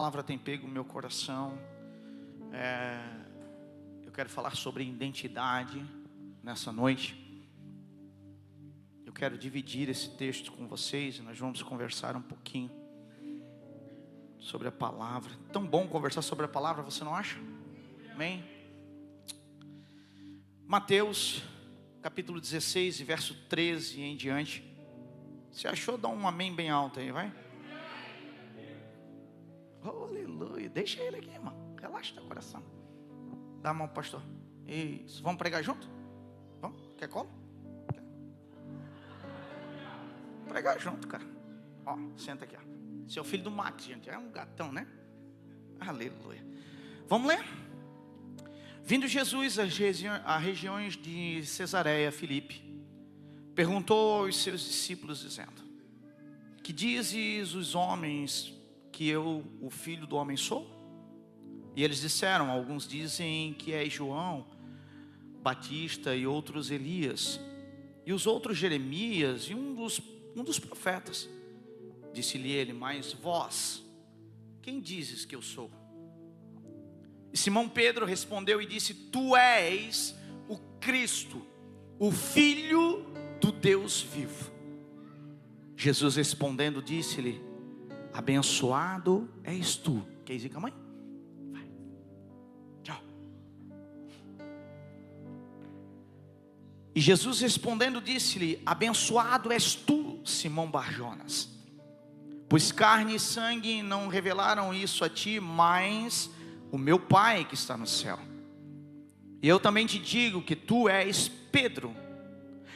A palavra tem pego o meu coração. Eu quero falar sobre identidade nessa noite. Eu quero dividir esse texto com vocês e nós vamos conversar um pouquinho sobre a palavra. Tão bom conversar sobre a palavra, você não acha? Amém? Mateus, capítulo 16, verso 13 em diante. Se achou, dá um amém bem alto aí, vai. Oh, aleluia, deixa ele aqui, irmão. Relaxa teu coração. Dá a mão, pastor. Isso, vamos pregar junto? Vamos? Quer colo? Quer? Pregar junto, cara. Ó, senta aqui, ó. Seu filho do Max, gente, é um gatão, né? Aleluia. Vamos ler? Vindo Jesus a regiões de Cesareia, Filipe, perguntou aos seus discípulos dizendo: que dizes os homens que eu, o filho do homem, sou? E eles disseram: alguns dizem que é João Batista, e outros Elias, e os outros Jeremias, e um dos profetas. Disse-lhe ele: mas vós, quem dizes que eu sou? E Simão Pedro respondeu e disse: tu és o Cristo, o Filho do Deus vivo. Jesus respondendo disse-lhe: abençoado és tu. Quer dizer com a mãe? Vai. Tchau. E Jesus respondendo disse-lhe: abençoado és tu, Simão Barjonas, pois carne e sangue não revelaram isso a ti, mas o meu Pai que está no céu. E eu também te digo que tu és Pedro,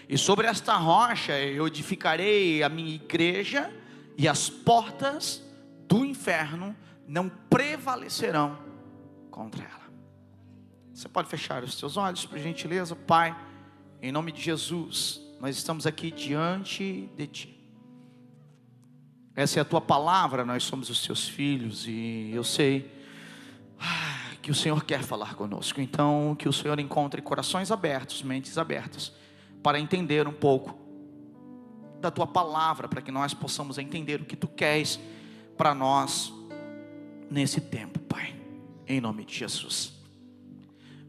e sobre esta rocha eu edificarei a minha igreja, e as portas do inferno não prevalecerão contra ela. Você pode fechar os seus olhos, por gentileza? Pai, em nome de Jesus, nós estamos aqui diante de Ti. Essa é a Tua palavra, nós somos os Teus filhos, e eu sei que o Senhor quer falar conosco. Então, que o Senhor encontre corações abertos, mentes abertas, para entender um pouco da Tua palavra, para que nós possamos entender o que Tu queres para nós nesse tempo, Pai, em nome de Jesus.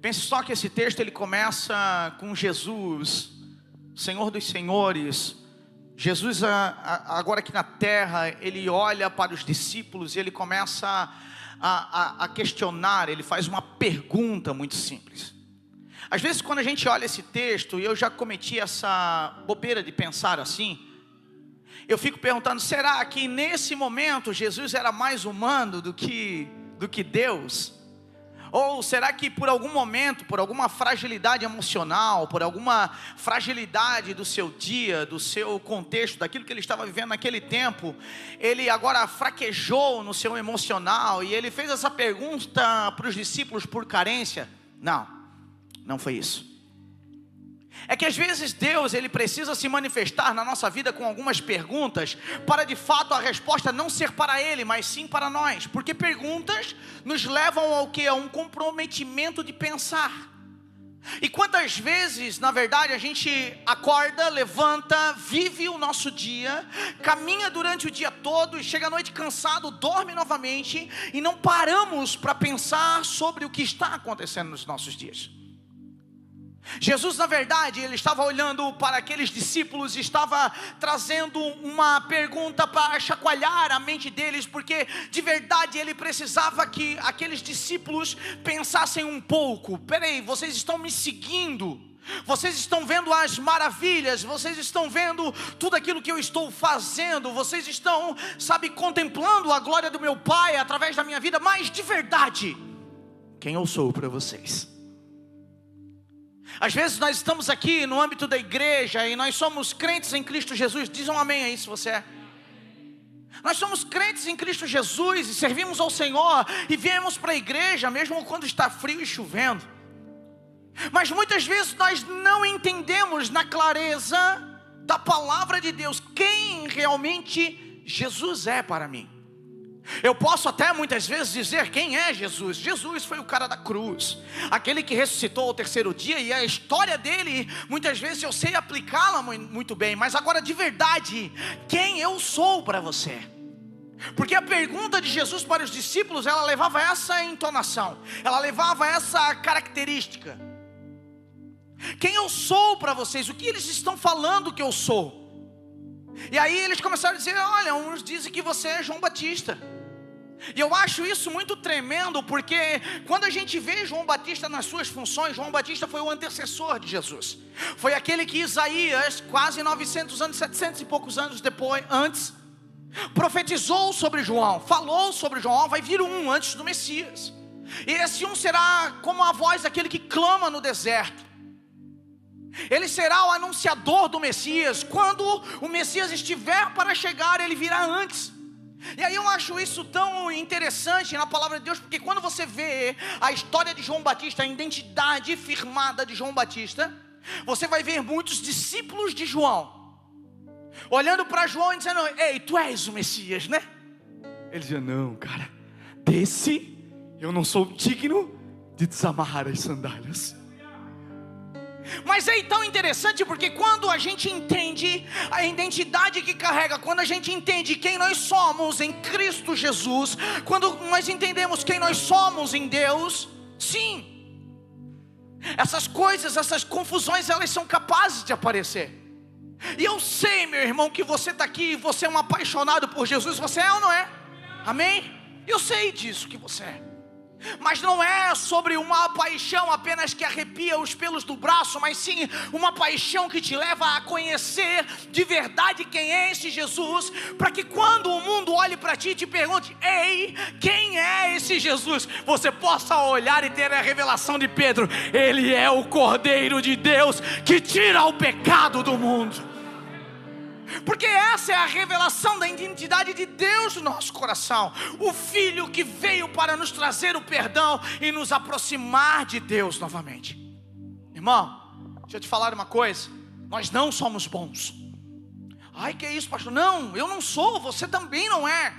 Pense só que esse texto ele começa com Jesus, Senhor dos Senhores. Jesus agora aqui na terra, ele olha para os discípulos e ele começa a questionar. Ele faz uma pergunta muito simples. Às vezes quando a gente olha esse texto, e eu já cometi essa bobeira de pensar assim, eu fico perguntando: será que nesse momento Jesus era mais humano do que Deus? Ou será que por algum momento, por alguma fragilidade emocional, por alguma fragilidade do seu dia, do seu contexto, daquilo que ele estava vivendo naquele tempo, ele agora fraquejou no seu emocional e ele fez essa pergunta para os discípulos por carência? Não foi isso. É que às vezes Deus ele precisa se manifestar na nossa vida com algumas perguntas, para de fato a resposta não ser para Ele, mas sim para nós. Porque perguntas nos levam ao que? A um comprometimento de pensar. E quantas vezes, na verdade, a gente acorda, levanta, vive o nosso dia, caminha durante o dia todo e chega à noite cansado, dorme novamente e não paramos para pensar sobre o que está acontecendo nos nossos dias. Jesus, na verdade, ele estava olhando para aqueles discípulos e estava trazendo uma pergunta para chacoalhar a mente deles, porque de verdade ele precisava que aqueles discípulos pensassem um pouco. Peraí, vocês estão me seguindo? Vocês estão vendo as maravilhas, vocês estão vendo tudo aquilo que eu estou fazendo, vocês estão, contemplando a glória do meu Pai através da minha vida, mas de verdade, quem eu sou para vocês? Às vezes nós estamos aqui no âmbito da igreja e nós somos crentes em Cristo Jesus. Diz um amém aí se você é. Nós somos crentes em Cristo Jesus e servimos ao Senhor e viemos para a igreja mesmo quando está frio e chovendo. Mas muitas vezes nós não entendemos na clareza da palavra de Deus quem realmente Jesus é para mim. Eu posso até muitas vezes dizer quem é Jesus. Jesus foi o cara da cruz, aquele que ressuscitou ao terceiro dia, e a história dele, muitas vezes eu sei aplicá-la muito bem. Mas agora de verdade, quem eu sou para você? Porque a pergunta de Jesus para os discípulos, ela levava essa entonação, ela levava essa característica: quem eu sou para vocês? O que eles estão falando que eu sou? E aí eles começaram a dizer: olha, uns dizem que você é João Batista. E eu acho isso muito tremendo, porque quando a gente vê João Batista nas suas funções, João Batista foi o antecessor de Jesus. Foi aquele que Isaías, quase 900 anos, 700 e poucos anos antes, profetizou sobre João, falou sobre João: vai vir um antes do Messias. E esse um será como a voz daquele que clama no deserto. Ele será o anunciador do Messias. Quando o Messias estiver para chegar, ele virá antes. E aí eu acho isso tão interessante na palavra de Deus, porque quando você vê a história de João Batista, a identidade firmada de João Batista, você vai ver muitos discípulos de João olhando para João e dizendo: ei, tu és o Messias, né? Ele dizia: não, cara, desse eu não sou digno de desamarrar as sandálias. Mas é tão interessante, porque quando a gente entende a identidade que carrega, quando a gente entende quem nós somos em Cristo Jesus, quando nós entendemos quem nós somos em Deus, sim, essas coisas, essas confusões, elas são capazes de aparecer. E eu sei, meu irmão, que você está aqui e você é um apaixonado por Jesus. Você é ou não é? Amém? Eu sei disso que você é. Mas não é sobre uma paixão apenas que arrepia os pelos do braço, mas sim uma paixão que te leva a conhecer de verdade quem é esse Jesus, para que quando o mundo olhe para ti e te pergunte: ei, quem é esse Jesus? Você possa olhar e ter a revelação de Pedro: ele é o Cordeiro de Deus que tira o pecado do mundo. Porque essa é a revelação da identidade de Deus no nosso coração. O Filho que veio para nos trazer o perdão e nos aproximar de Deus novamente. Irmão, deixa eu te falar uma coisa: nós não somos bons. Ai, que é isso, pastor? Não, eu não sou, você também não é.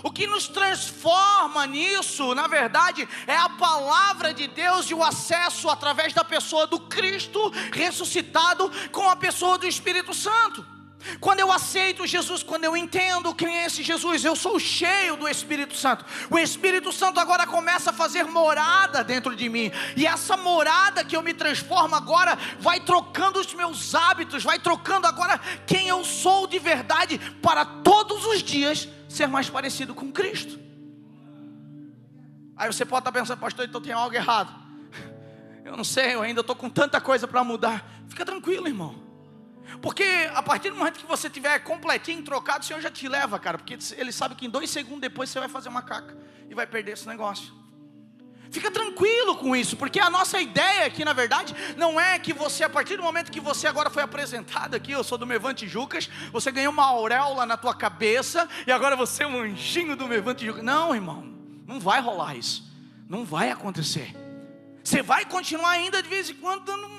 O que nos transforma nisso, na verdade, é a palavra de Deus e o acesso através da pessoa do Cristo ressuscitado com a pessoa do Espírito Santo. Quando eu aceito Jesus, quando eu entendo quem é esse Jesus, eu sou cheio do Espírito Santo. O Espírito Santo agora começa a fazer morada dentro de mim. E essa morada que eu me transformo agora vai trocando os meus hábitos, vai trocando agora quem eu sou de verdade, para todos os dias ser mais parecido com Cristo. Aí você pode estar pensando: pastor, então tem algo errado. Eu não sei, eu ainda estou com tanta coisa para mudar. Fica tranquilo, irmão. Porque a partir do momento que você tiver completinho, trocado, o Senhor já te leva, cara. Porque Ele sabe que em 2 segundos depois você vai fazer uma caca e vai perder esse negócio. Fica tranquilo com isso, porque a nossa ideia aqui, na verdade, não é que você, a partir do momento que você agora foi apresentado aqui: eu sou do Mevante Jucas, você ganhou uma auréola na tua cabeça e agora você é um anjinho do Mevante Jucas. Não, irmão, não vai rolar isso. Não vai acontecer. Você vai continuar ainda de vez em quando dando...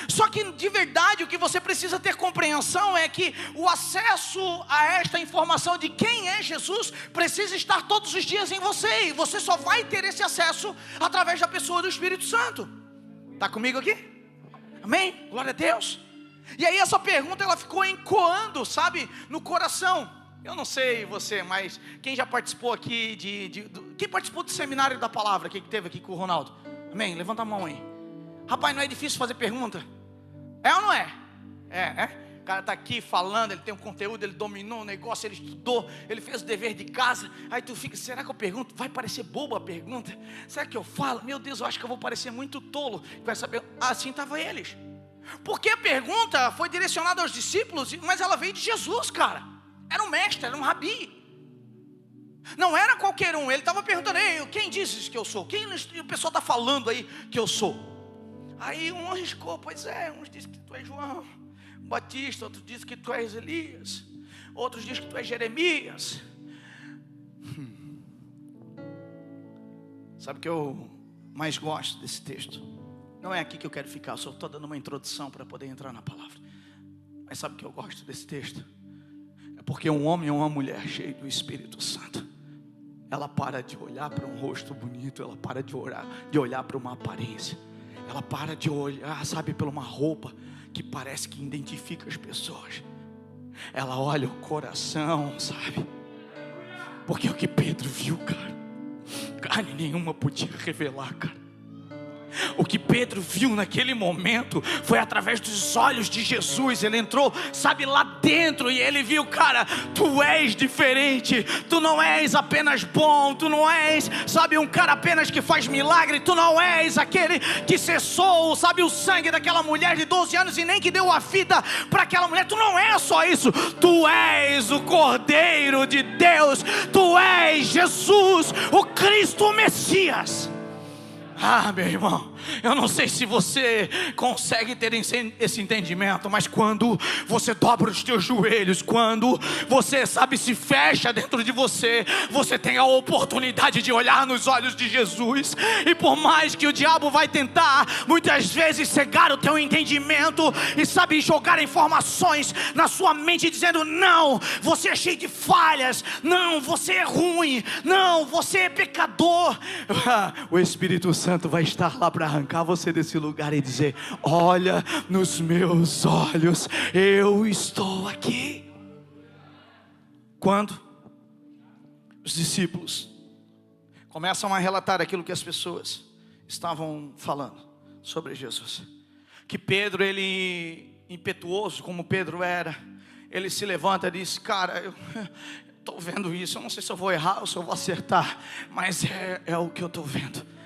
Só que de verdade o que você precisa ter compreensão é que o acesso a esta informação de quem é Jesus precisa estar todos os dias em você. E você só vai ter esse acesso através da pessoa do Espírito Santo. Está comigo aqui? Amém? Glória a Deus. E aí essa pergunta, ela ficou ecoando, sabe, no coração. Eu não sei você, mas quem já participou aqui quem participou do seminário da palavra que teve aqui com o Ronaldo? Amém? Levanta a mão aí. Rapaz, não é difícil fazer pergunta? É ou não é? O cara está aqui falando, ele tem um conteúdo, ele dominou o negócio, ele estudou, ele fez o dever de casa. Aí tu fica: será que eu pergunto? Vai parecer boba a pergunta? Será que eu falo? Meu Deus, eu acho que eu vou parecer muito tolo. Vai saber? Assim estavam eles. Porque a pergunta foi direcionada aos discípulos, mas ela veio de Jesus, cara. Era um mestre, era um rabi. Não era qualquer um. Ele estava perguntando: ei, quem dizes que eu sou? Quem o pessoal está falando aí que eu sou? Aí um arriscou: pois é, uns dizem que tu és João Batista, outros dizem que tu és Elias, outros dizem que tu és Jeremias. Sabe o que eu mais gosto desse texto? Não é aqui que eu quero ficar, eu só estou dando uma introdução para poder entrar na palavra. Mas sabe o que eu gosto desse texto? É porque um homem ou uma mulher cheio do Espírito Santo, ela para de olhar para um rosto bonito, ela para de olhar para uma aparência, ela para de olhar, sabe, para uma roupa que parece que identifica as pessoas. ela olha o coração, sabe? Porque o que Pedro viu, cara, carne nenhuma podia revelar, cara. O que Pedro viu naquele momento foi através dos olhos de Jesus. Ele entrou, sabe, lá dentro, e ele viu, cara, tu és diferente. Tu não és apenas bom, tu não és, sabe, um cara apenas que faz milagre. Tu não és aquele que cessou, sabe, o sangue daquela mulher de 12 anos e nem que deu a vida para aquela mulher. Tu não és só isso, tu és o Cordeiro de Deus. Tu és Jesus, o Cristo, o Messias. Ah, meu irmão, eu não sei se você consegue ter esse entendimento, mas quando você dobra os teus joelhos, quando você, sabe, se fecha dentro de você, você tem a oportunidade de olhar nos olhos de Jesus. E por mais que o diabo vai tentar muitas vezes cegar o teu entendimento e, sabe, jogar informações na sua mente dizendo: não, você é cheio de falhas, não, você é ruim, não, você é pecador, o Espírito Santo vai estar lá para arrancar você desse lugar e dizer: olha nos meus olhos, eu estou aqui. Quando os discípulos começam a relatar aquilo que as pessoas estavam falando sobre Jesus, que Pedro, ele, impetuoso como Pedro era, ele se levanta e diz: cara, eu estou vendo isso, eu não sei se eu vou errar ou se eu vou acertar, mas é o que eu estou vendo.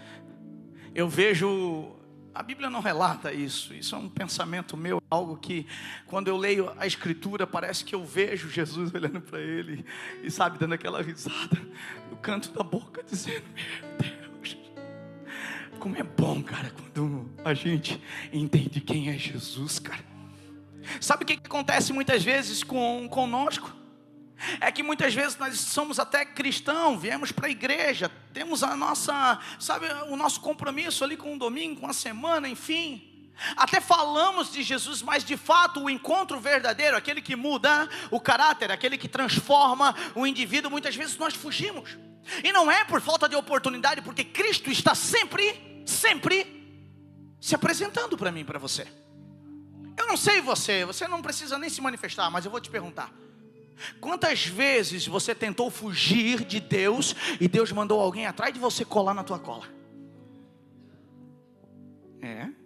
Eu vejo, a Bíblia não relata isso é um pensamento meu, algo que quando eu leio a Escritura parece que eu vejo Jesus olhando para ele e, sabe, dando aquela risada no canto da boca, dizendo: meu Deus, como é bom, cara, quando a gente entende quem é Jesus, cara. Sabe o que acontece muitas vezes conosco? É que muitas vezes nós somos até cristãos, viemos para a igreja, temos a nossa, sabe, o nosso compromisso ali com o domingo, com a semana, enfim. Até falamos de Jesus, mas de fato o encontro verdadeiro, aquele que muda o caráter, aquele que transforma o indivíduo, muitas vezes nós fugimos. E não é por falta de oportunidade, porque Cristo está sempre se apresentando para mim e para você. Eu não sei você não precisa nem se manifestar, mas eu vou te perguntar: quantas vezes você tentou fugir de Deus e Deus mandou alguém atrás de você colar na tua cola?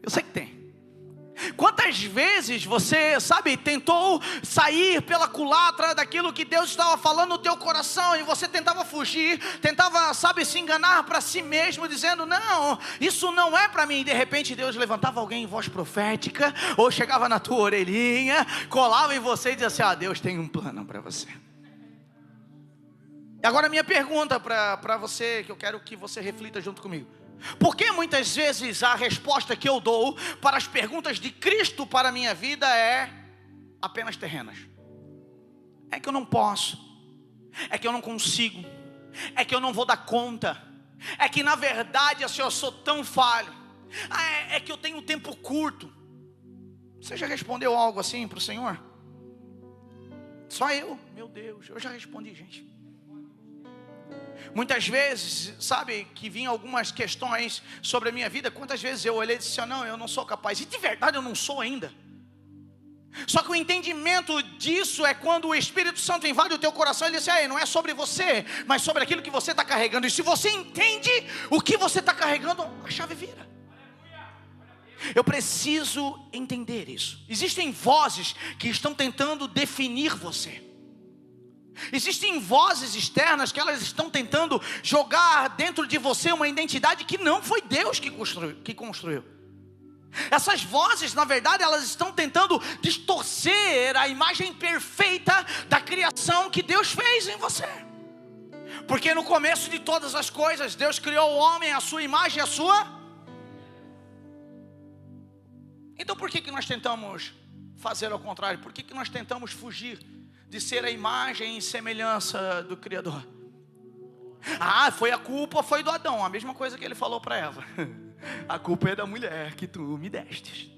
Eu sei que tem. Quantas vezes você, sabe, tentou sair pela culatra daquilo que Deus estava falando no teu coração, e você tentava fugir, tentava, sabe, se enganar para si mesmo, dizendo: não, isso não é para mim. E de repente Deus levantava alguém em voz profética, ou chegava na tua orelhinha, colava em você e dizia assim: Deus tem um plano para você. E agora minha pergunta para você, que eu quero que você reflita junto comigo: por que muitas vezes a resposta que eu dou para as perguntas de Cristo para a minha vida é apenas terrenas? É que eu não posso, é que eu não consigo, é que eu não vou dar conta, é que na verdade assim, eu sou tão falho, é que eu tenho tempo curto. Você já respondeu algo assim para o Senhor? Só eu? Meu Deus, eu já respondi, gente. Muitas vezes, sabe, que vinham algumas questões sobre a minha vida. Quantas vezes eu olhei e disse: não, eu não sou capaz. E de verdade eu não sou ainda. Só que o entendimento disso é quando o Espírito Santo invade o teu coração e ele diz: não é sobre você, mas sobre aquilo que você está carregando. E se você entende o que você está carregando, a chave vira. Eu preciso entender isso. Existem vozes que estão tentando definir você. Existem vozes externas que elas estão tentando jogar dentro de você uma identidade que não foi Deus que construiu. Essas vozes, na verdade, elas estão tentando distorcer a imagem perfeita da criação que Deus fez em você. Porque no começo de todas as coisas, Deus criou o homem à sua imagem e à sua. Então por que nós tentamos fazer ao contrário? Por que nós tentamos fugir de ser a imagem e semelhança do Criador? Foi a culpa, foi do Adão. A mesma coisa que ele falou para Eva: a culpa é da mulher que tu me destes.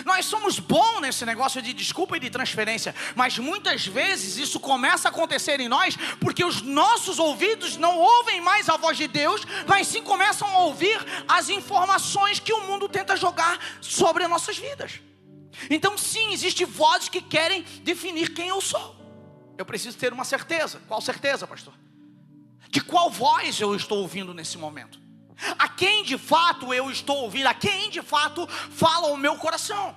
Nós somos bons nesse negócio de desculpa e de transferência, mas muitas vezes isso começa a acontecer em nós porque os nossos ouvidos não ouvem mais a voz de Deus, mas sim começam a ouvir as informações que o mundo tenta jogar sobre as nossas vidas. Então sim, existem vozes que querem definir quem eu sou. Eu preciso ter uma certeza. Qual certeza, pastor? De qual voz eu estou ouvindo nesse momento? A quem de fato eu estou ouvindo? A quem de fato fala o meu coração?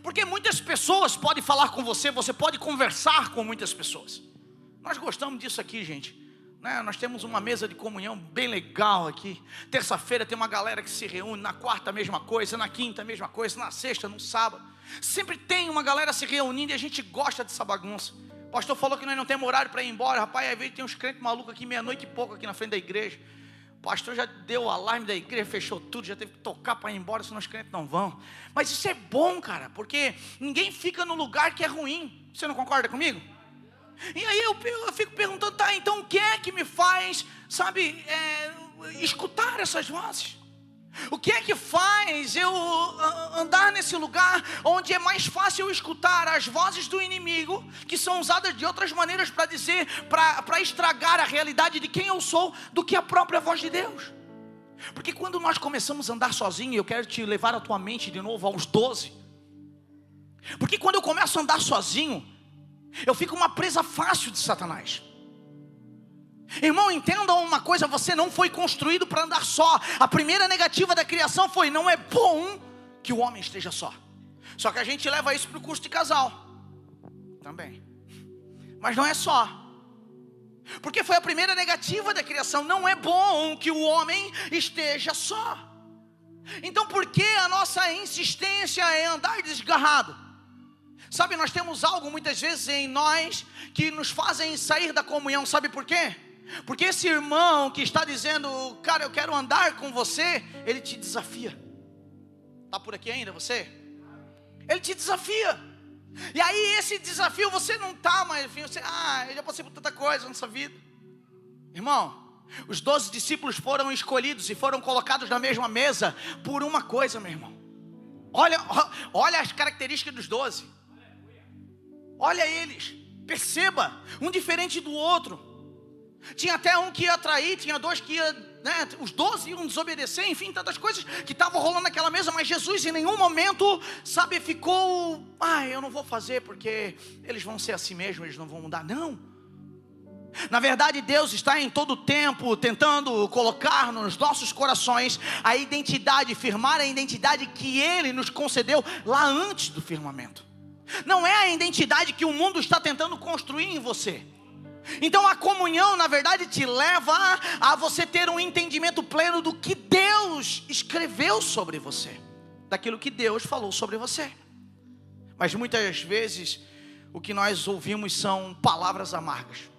Porque muitas pessoas podem falar com você, você pode conversar com muitas pessoas. Nós gostamos disso aqui, gente, né? Nós temos uma mesa de comunhão bem legal aqui. Terça-feira tem uma galera que se reúne, na quarta a mesma coisa, na quinta a mesma coisa, na sexta, no sábado. Sempre tem uma galera se reunindo e a gente gosta dessa bagunça. O pastor falou que nós não temos horário para ir embora. Rapaz, às vezes tem uns crentes malucos aqui, meia-noite e pouco aqui na frente da igreja. O pastor já deu o alarme da igreja, fechou tudo, já teve que tocar para ir embora, senão os crentes não vão. Mas isso é bom, cara, porque ninguém fica no lugar que é ruim. Você não concorda comigo? E aí eu fico perguntando, tá, então o que é que me faz, sabe, escutar essas vozes? O que é que faz eu andar nesse lugar onde é mais fácil eu escutar as vozes do inimigo, que são usadas de outras maneiras para dizer, para estragar a realidade de quem eu sou, do que a própria voz de Deus? Porque quando nós começamos a andar sozinho, eu quero te levar a tua mente de novo aos 12. Porque quando eu começo a andar sozinho, eu fico uma presa fácil de Satanás. Irmão, entenda uma coisa, você não foi construído para andar só. A primeira negativa da criação foi: não é bom que o homem esteja só. Só que a gente leva isso para o curso de casal também. Mas não é só. Porque foi a primeira negativa da criação. Não é bom que o homem esteja só. Então por que a nossa insistência é andar desgarrado? Sabe, nós temos algo muitas vezes em nós que nos fazem sair da comunhão. Sabe por quê? Porque esse irmão que está dizendo: cara, eu quero andar com você, ele te desafia. Está por aqui ainda você? Ele te desafia. E aí esse desafio você não está mais, enfim, você, eu já passei por tanta coisa nessa vida. Irmão, os 12 discípulos foram escolhidos e foram colocados na mesma mesa por uma coisa, meu irmão. Olha as características dos 12. Olha eles, perceba, um diferente do outro. Tinha até um que ia trair, tinha dois que ia, né, os 12 iam desobedecer, enfim, tantas coisas que estavam rolando naquela mesa. Mas Jesus em nenhum momento, sabe, ficou: eu não vou fazer porque eles vão ser assim mesmo, eles não vão mudar. Não. Na verdade, Deus está em todo o tempo tentando colocar nos nossos corações a identidade, firmar a identidade que Ele nos concedeu lá antes do firmamento. Não é a identidade que o mundo está tentando construir em você. Então a comunhão, na verdade, te leva a você ter um entendimento pleno do que Deus escreveu sobre você, daquilo que Deus falou sobre você. Mas muitas vezes o que nós ouvimos são palavras amargas.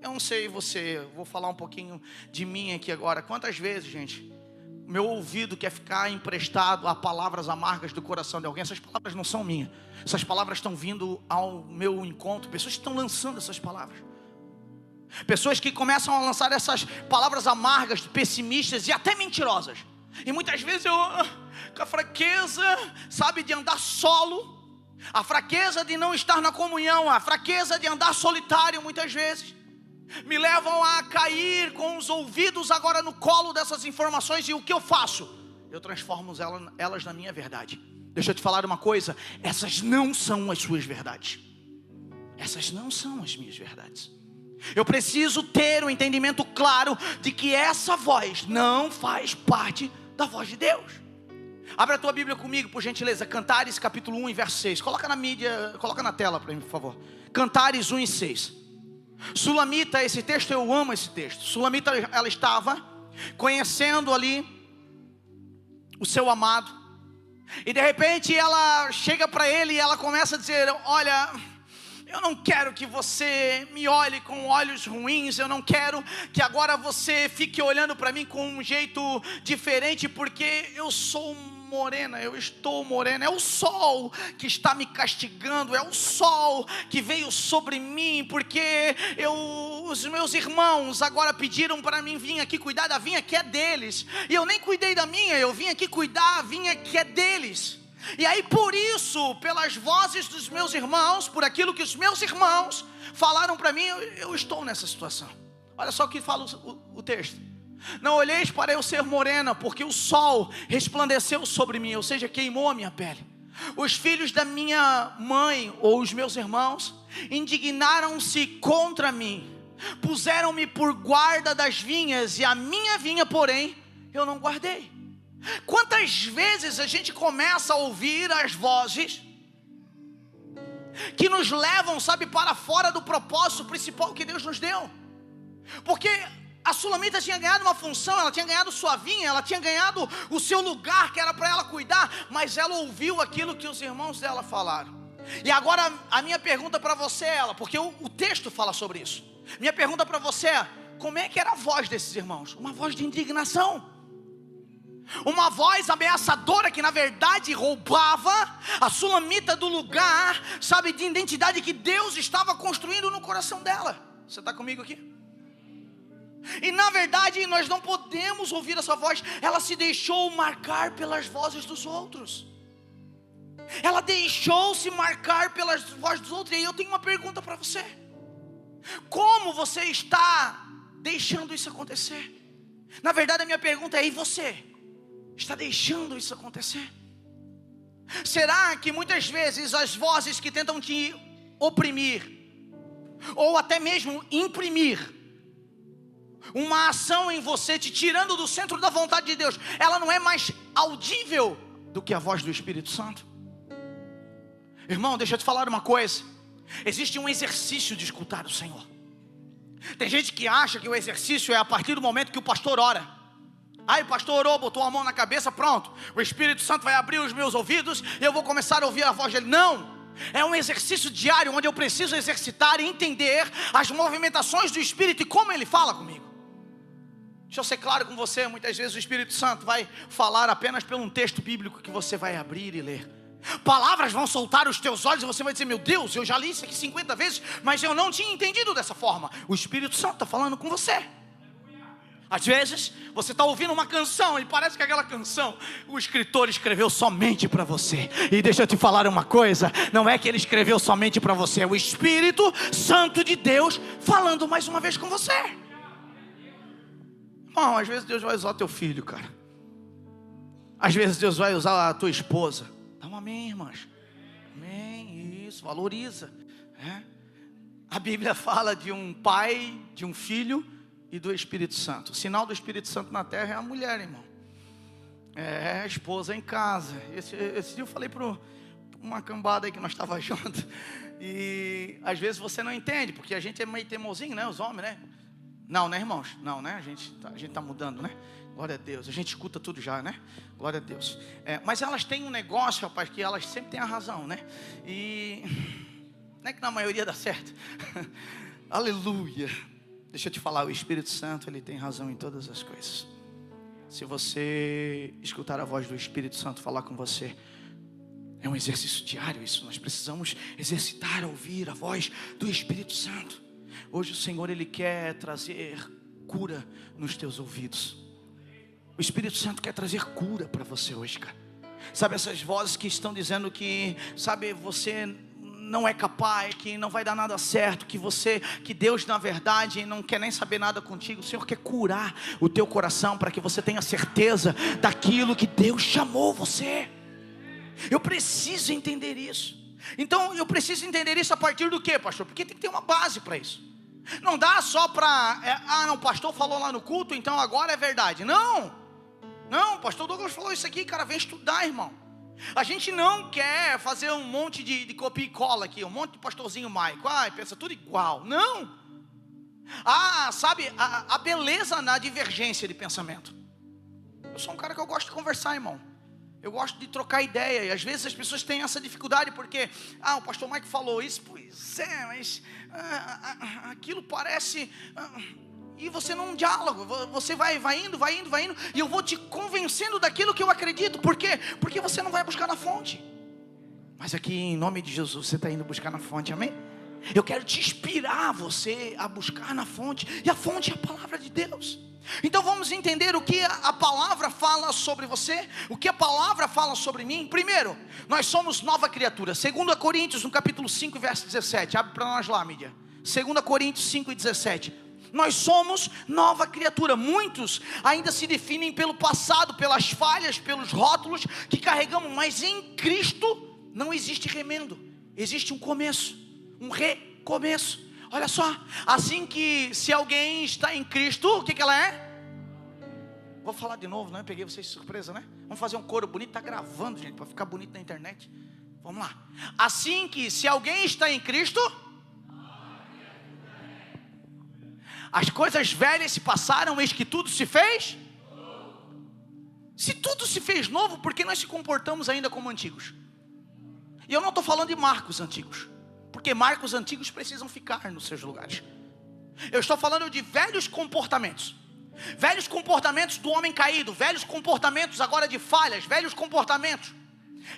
Eu não sei você, vou falar um pouquinho de mim aqui agora. Quantas vezes, gente, meu ouvido quer ficar emprestado a palavras amargas do coração de alguém? Essas palavras não são minhas. Essas palavras estão vindo ao meu encontro. Pessoas que estão lançando essas palavras. Pessoas que começam a lançar essas palavras amargas, pessimistas e até mentirosas. E muitas vezes eu, com a fraqueza, sabe, de andar solo, a fraqueza de não estar na comunhão, a fraqueza de andar solitário muitas vezes, me levam a cair com os ouvidos agora no colo dessas informações. E o que eu faço? Eu transformo elas na minha verdade. Deixa eu te falar uma coisa: essas não são as suas verdades. Essas não são as minhas verdades. Eu preciso ter um entendimento claro de que essa voz não faz parte da voz de Deus. Abra a tua Bíblia comigo, por gentileza. Cantares capítulo 1 e verso 6. Coloca na mídia, coloca na tela para mim, por favor. Cantares 1 e 6. Sulamita, esse texto, eu amo esse texto. Sulamita, ela estava conhecendo ali o seu amado. E de repente ela chega para ele e ela começa a dizer: olha, eu não quero que você me olhe com olhos ruins. Eu não quero que agora você fique olhando para mim com um jeito diferente, porque eu sou morena, eu estou morena. É o sol que está me castigando, é o sol que veio sobre mim, porque os meus irmãos agora pediram para mim vir aqui cuidar da vinha que é deles, e eu nem cuidei da minha, eu vim aqui cuidar a vinha que é deles. E aí por isso, pelas vozes dos meus irmãos, por aquilo que os meus irmãos falaram para mim, eu estou nessa situação. Olha só o que fala o texto: não olheis para eu ser morena, porque o sol resplandeceu sobre mim, ou seja, queimou a minha pele. Os filhos da minha mãe ou os meus irmãos indignaram-se contra mim, puseram-me por guarda das vinhas, e a minha vinha, porém, eu não guardei. Quantas vezes a gente começa a ouvir as vozes que nos levam, sabe, para fora do propósito principal que Deus nos deu? Porque a Sulamita tinha ganhado uma função, ela tinha ganhado sua vinha, ela tinha ganhado o seu lugar que era para ela cuidar, mas ela ouviu aquilo que os irmãos dela falaram. E agora a minha pergunta para você é ela, porque o texto fala sobre isso. Minha pergunta para você é: como é que era a voz desses irmãos? Uma voz de indignação, uma voz ameaçadora que na verdade roubava a Sulamita do lugar, sabe, de identidade que Deus estava construindo no coração dela. Você está comigo aqui? E na verdade nós não podemos ouvir essa voz. Ela se deixou marcar pelas vozes dos outros. Ela deixou-se marcar pelas vozes dos outros. E aí eu tenho uma pergunta para você: como você está deixando isso acontecer? Na verdade a minha pergunta é: e você? Está deixando isso acontecer? Será que muitas vezes as vozes que tentam te oprimir, ou até mesmo imprimir uma ação em você, te tirando do centro da vontade de Deus, ela não é mais audível do que a voz do Espírito Santo? Irmão, deixa eu te falar uma coisa: existe um exercício de escutar o Senhor. Tem gente que acha que o exercício é a partir do momento que o pastor ora. Aí o pastor orou, botou a mão na cabeça, pronto, o Espírito Santo vai abrir os meus ouvidos e eu vou começar a ouvir a voz dele. Não, é um exercício diário, onde eu preciso exercitar e entender as movimentações do Espírito e como ele fala comigo. Deixa eu ser claro com você: muitas vezes o Espírito Santo vai falar apenas pelo um texto bíblico que você vai abrir e ler. Palavras vão soltar os teus olhos e você vai dizer: meu Deus, eu já li isso aqui 50 vezes, mas eu não tinha entendido dessa forma. O Espírito Santo está falando com você. Às vezes você está ouvindo uma canção e parece que aquela canção o escritor escreveu somente para você. E deixa eu te falar uma coisa: não é que ele escreveu somente para você, é o Espírito Santo de Deus falando mais uma vez com você. Irmão, às vezes Deus vai usar teu filho, cara. Às vezes Deus vai usar a tua esposa. Dá um amém, irmãs. Amém, isso, valoriza. A Bíblia fala de um pai, de um filho e do Espírito Santo. O sinal do Espírito Santo na terra é a mulher, irmão. É a esposa em casa. Esse dia eu falei para uma cambada aí que nós estávamos juntos. E às vezes você não entende, porque a gente é meio teimosinho, né? Os homens, né? Não, né, irmãos? Não, né? A gente está mudando, né? Glória a Deus. A gente escuta tudo já, né? Glória a Deus. Mas elas têm um negócio, rapaz, que elas sempre têm a razão, né? E não é que na maioria dá certo. Aleluia. Deixa eu te falar, o Espírito Santo, ele tem razão em todas as coisas. Se você escutar a voz do Espírito Santo falar com você, é um exercício diário isso. Nós precisamos exercitar a ouvir a voz do Espírito Santo. Hoje o Senhor, ele quer trazer cura nos teus ouvidos. O Espírito Santo quer trazer cura para você hoje, cara. Sabe, essas vozes que estão dizendo que, sabe, você não é capaz, que não vai dar nada certo, que Deus na verdade não quer nem saber nada contigo. O Senhor quer curar o teu coração para que você tenha certeza daquilo que Deus chamou você. Eu preciso entender isso. Então eu preciso entender isso a partir do quê, pastor? Porque tem que ter uma base para isso. Não dá só para, não, o pastor falou lá no culto, então agora é verdade. Não, o pastor Douglas falou isso aqui, cara, vem estudar, irmão. A gente não quer fazer um monte de copia e cola aqui, um monte de pastorzinho Maico, pensa tudo igual. Não. Sabe, a beleza na divergência de pensamento. Eu sou um cara que eu gosto de conversar, irmão. Eu gosto de trocar ideia. E às vezes as pessoas têm essa dificuldade porque o pastor Mike falou isso. Pois é, mas aquilo parece... e você não diálogo. Você vai indo. E eu vou te convencendo daquilo que eu acredito. Por quê? Porque você não vai buscar na fonte. Mas aqui em nome de Jesus você está indo buscar na fonte, amém? Eu quero te inspirar você a buscar na fonte. E a fonte é a palavra de Deus. Então vamos entender o que a palavra fala sobre você, o que a palavra fala sobre mim. Primeiro, nós somos nova criatura. 2 Coríntios, no capítulo 5, verso 17. Abre para nós lá, mídia. 2 Coríntios 5 e 17. Nós somos nova criatura. Muitos ainda se definem pelo passado, pelas falhas, pelos rótulos que carregamos. Mas em Cristo não existe remendo. Existe um começo, um recomeço. Olha só, assim que se alguém está em Cristo, o que ela é? Vou falar de novo, não peguei vocês de surpresa, né? Vamos fazer um coro bonito, está gravando, gente, para ficar bonito na internet. Vamos lá. Assim que se alguém está em Cristo, as coisas velhas se passaram, eis que tudo se fez. Se tudo se fez novo, por que nós se comportamos ainda como antigos? E eu não estou falando de marcos antigos, porque marcos antigos precisam ficar nos seus lugares. Eu estou falando de velhos comportamentos. Velhos comportamentos do homem caído. Velhos comportamentos agora de falhas. Velhos comportamentos.